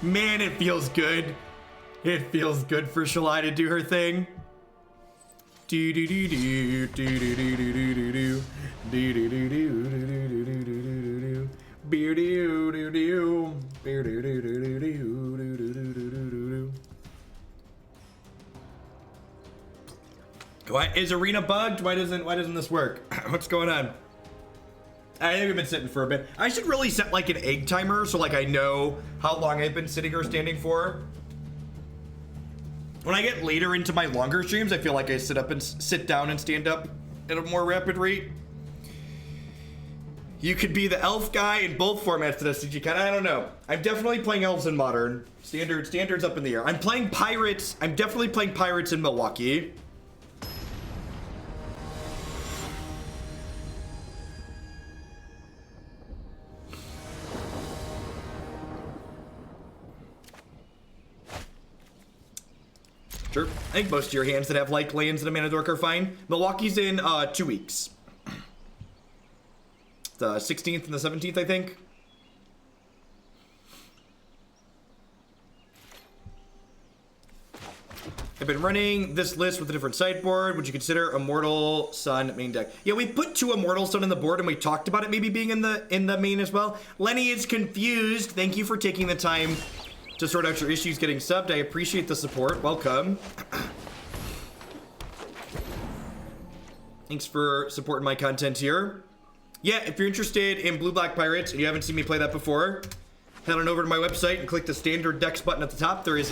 Man, it feels good. It feels good for Shalai to do her thing. Do do do do do do do do do do do do do do do do do do do. Why is Arena bugged? Why doesn't this work? What's going on? I think I've been sitting for a bit. I should really set like an egg timer so like I know how long I've been sitting or standing for. When I get later into my longer streams, I feel like I sit down and stand up at a more rapid rate. You could be the elf guy in both formats to this CG. I don't know. I'm definitely playing elves in modern. Standards up in the air. I'm playing pirates. I'm definitely playing pirates in Milwaukee. Sure. I think most of your hands that have like lands and a mana dork are fine. Milwaukee's in 2 weeks. The 16th and the 17th, I think. I've been running this list with a different sideboard. Would you consider Immortal Sun main deck? Yeah, we put 2 Immortal Sun in the board and we talked about it maybe being in the main as well. Lenny is confused. Thank you for taking the time to sort out your issues getting subbed. I appreciate the support. Welcome. Thanks for supporting my content here. Yeah, if you're interested in Blue-Black Pirates and you haven't seen me play that before, head on over to my website and click the standard decks button at the top. There is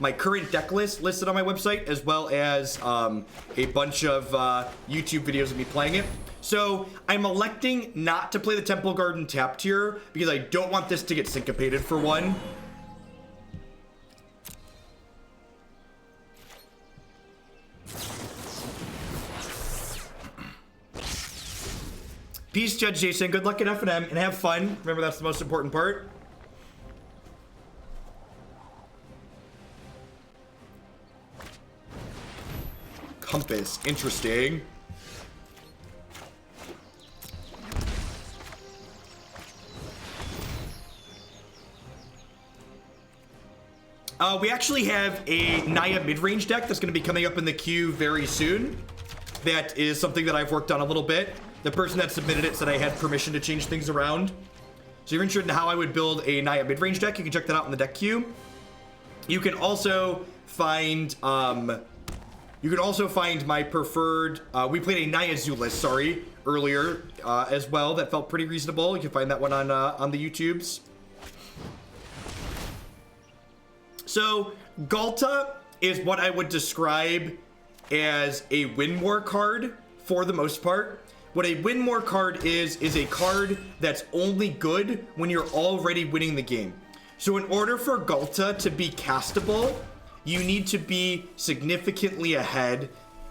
my current deck list listed on my website, as well as a bunch of YouTube videos of me playing it. So I'm electing not to play the Temple Garden tapped here because I don't want this to get syncopated for one. Peace, Judge Jason. Good luck at F&M and have fun. Remember, that's the most important part. Compass. Interesting. We actually have a Naya mid-range deck that's going to be coming up in the queue very soon. That is something that I've worked on a little bit. The person that submitted it said I had permission to change things around. So if you're interested in how I would build a Naya mid-range deck, you can check that out in the deck queue. You can also find my preferred, we played a Naya Zoo list, earlier as well. That felt pretty reasonable. You can find that one on the YouTubes. So Galta is what I would describe as a win more card for the most part. What a win more card is a card that's only good when you're already winning the game. So in order for Ghalta to be castable, you need to be significantly ahead.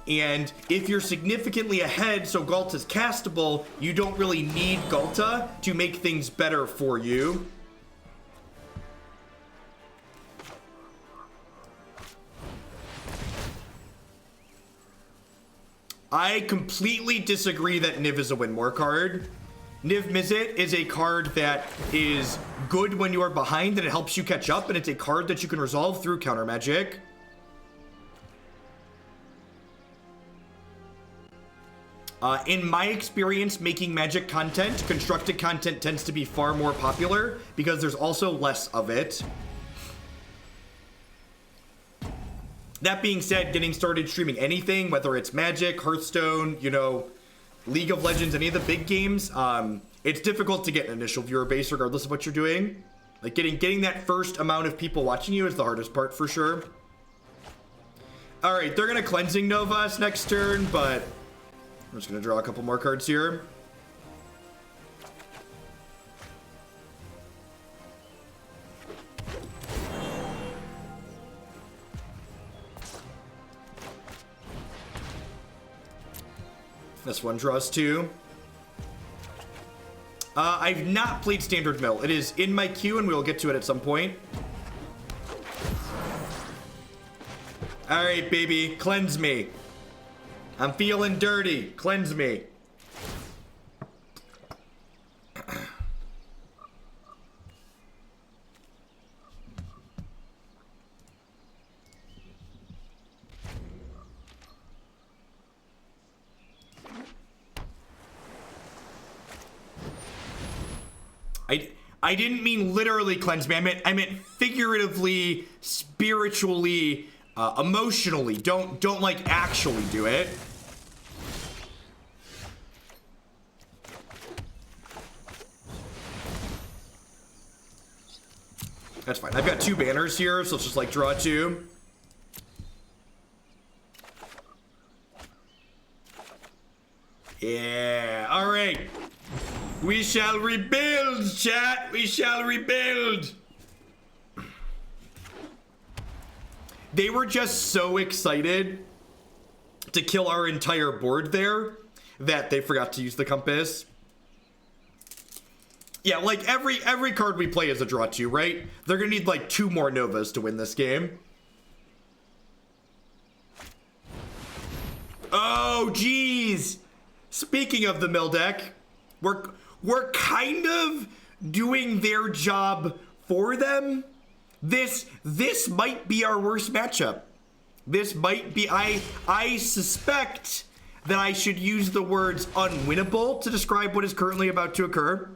And if you're significantly ahead, so Ghalta's castable, you don't really need Ghalta to make things better for you. I completely disagree that Niv is a win more card. Niv Mizzet is a card that is good when you are behind and it helps you catch up, and it's a card that you can resolve through counter magic. In my experience making magic content, constructed content tends to be far more popular because there's also less of it. That being said, getting started streaming anything, whether it's Magic, Hearthstone, you know, League of Legends, any of the big games, it's difficult to get an initial viewer base regardless of what you're doing. Like getting that first amount of people watching you is the hardest part for sure. All right, they're gonna Cleansing Nova us next turn, but I'm just gonna draw a couple more cards here. This one draws 2. I've not played Standard Mill. It is in my queue and we'll get to it at some point. All right, baby, cleanse me. I'm feeling dirty. Cleanse me. I didn't mean literally cleanse me. I meant figuratively, spiritually, emotionally. Don't like actually do it. That's fine. I've got 2 banners here, so let's just like draw 2. Yeah. All right. We shall rebuild, chat. We shall rebuild. They were just so excited to kill our entire board there that they forgot to use the compass. Yeah, like every card we play is a draw 2, right? They're gonna need like 2 more Novas to win this game. Oh, geez. Speaking of the mill deck, we're kind of doing their job for them. This might be our worst matchup. This might be, I suspect that I should use the words unwinnable to describe what is currently about to occur.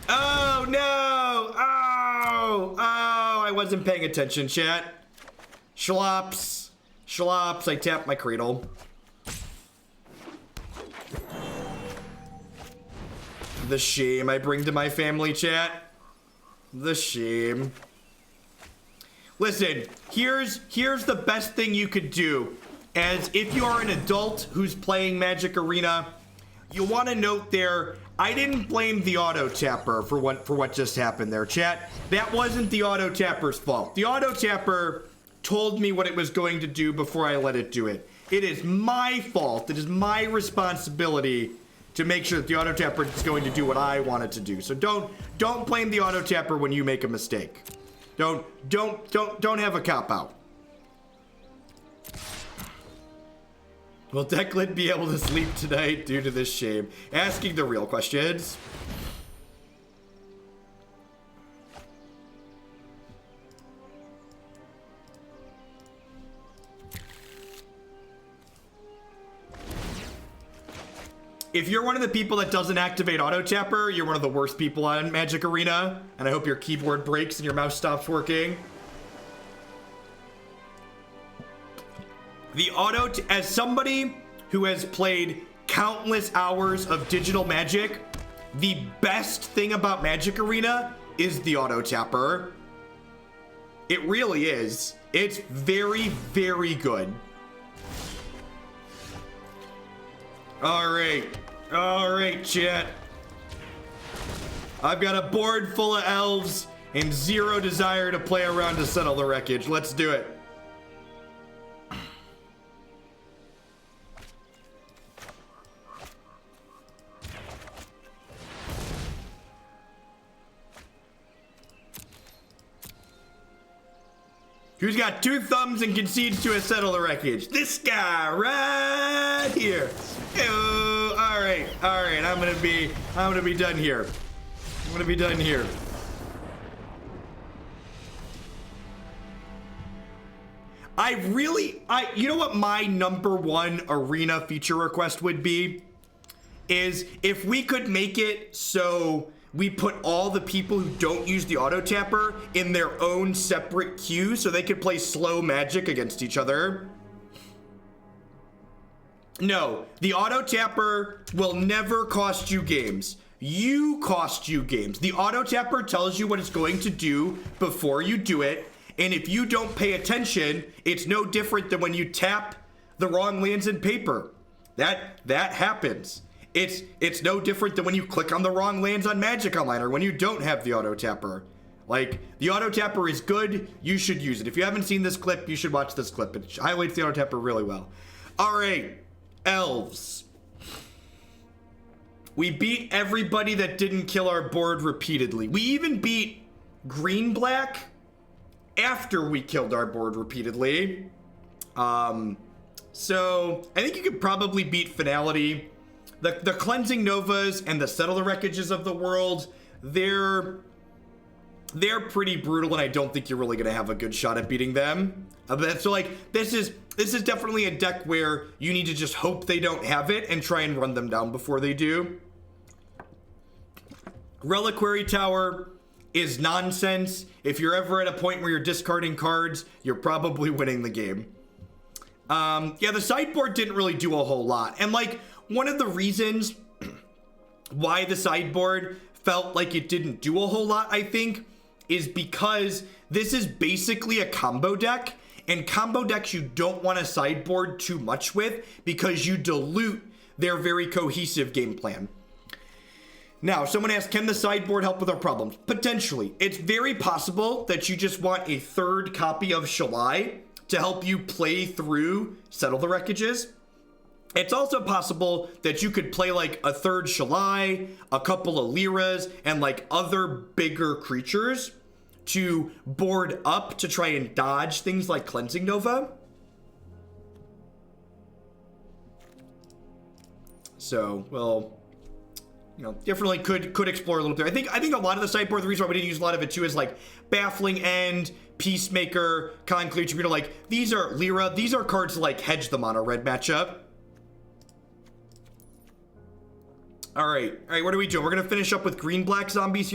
Oh no! Oh, I wasn't paying attention, chat. Schlops. I tapped my cradle. The shame I bring to my family, chat. The shame. Listen, here's the best thing you could do. As if you are an adult who's playing Magic Arena, you want to note there, I didn't blame the auto tapper for what just happened there, chat. That wasn't the auto tapper's fault. The auto tapper told me what it was going to do before I let it do it. It is my fault. It is my responsibility to make sure that the auto tapper is going to do what I want it to do. So don't blame the auto tapper when you make a mistake. Don't have a cop out. Will Declan be able to sleep tonight due to this shame? Asking the real questions. If you're one of the people that doesn't activate auto tapper, you're one of the worst people on Magic Arena, and I hope your keyboard breaks and your mouse stops working. The as somebody who has played countless hours of digital Magic, the best thing about Magic Arena is the auto tapper. It really is. It's very, very good. All right, chat. I've got a board full of elves and zero desire to play around to settle the wreckage. Let's do it. Who's got 2 thumbs and concedes to a settle the wreckage? This guy right here. Oh, all right. I'm gonna be done here. You know what my #1 arena feature request would be? Is if we could make it so we put all the people who don't use the auto tapper in their own separate queue so they could play slow magic against each other. No, the auto tapper will never cost you games. You cost you games. The auto tapper tells you what it's going to do before you do it. And if you don't pay attention, it's no different than when you tap the wrong lands in paper. That happens. It's no different than when you click on the wrong lands on Magic Online or when you don't have the auto tapper. Like, the auto tapper is good. You should use it. If you haven't seen this clip, you should watch this clip. It highlights the auto tapper really well. All right, elves. We beat everybody that didn't kill our board repeatedly. We even beat green-black after we killed our board repeatedly. So I think you could probably beat Finality. The Cleansing Novas and the Settle the Wreckages of the world, they're pretty brutal, and I don't think you're really going to have a good shot at beating them. So like, this is definitely a deck where you need to just hope they don't have it and try and run them down before they do. Reliquary Tower is nonsense. If you're ever at a point where you're discarding cards, you're probably winning the game. Yeah, the sideboard didn't really do a whole lot. And like, one of the reasons why the sideboard felt like it didn't do a whole lot, I think, is because this is basically a combo deck, and combo decks you don't want to sideboard too much with because you dilute their very cohesive game plan. Now, someone asked, can the sideboard help with our problems? Potentially. It's very possible that you just want a 3rd copy of Shalai to help you play through Settle the Wreckages. It's also possible that you could play like a 3rd Shalai, a couple of Lyras, and like other bigger creatures to board up to try and dodge things like Cleansing Nova. So, well, you know, definitely could explore a little bit. I think a lot of the sideboard, the reason why we didn't use a lot of it too is like Baffling End, Peacemaker, Conclave Tribunal. Like, these are Lyra. These are cards to like hedge the mono red matchup. All right, what are we doing? We're gonna finish up with green black zombies here.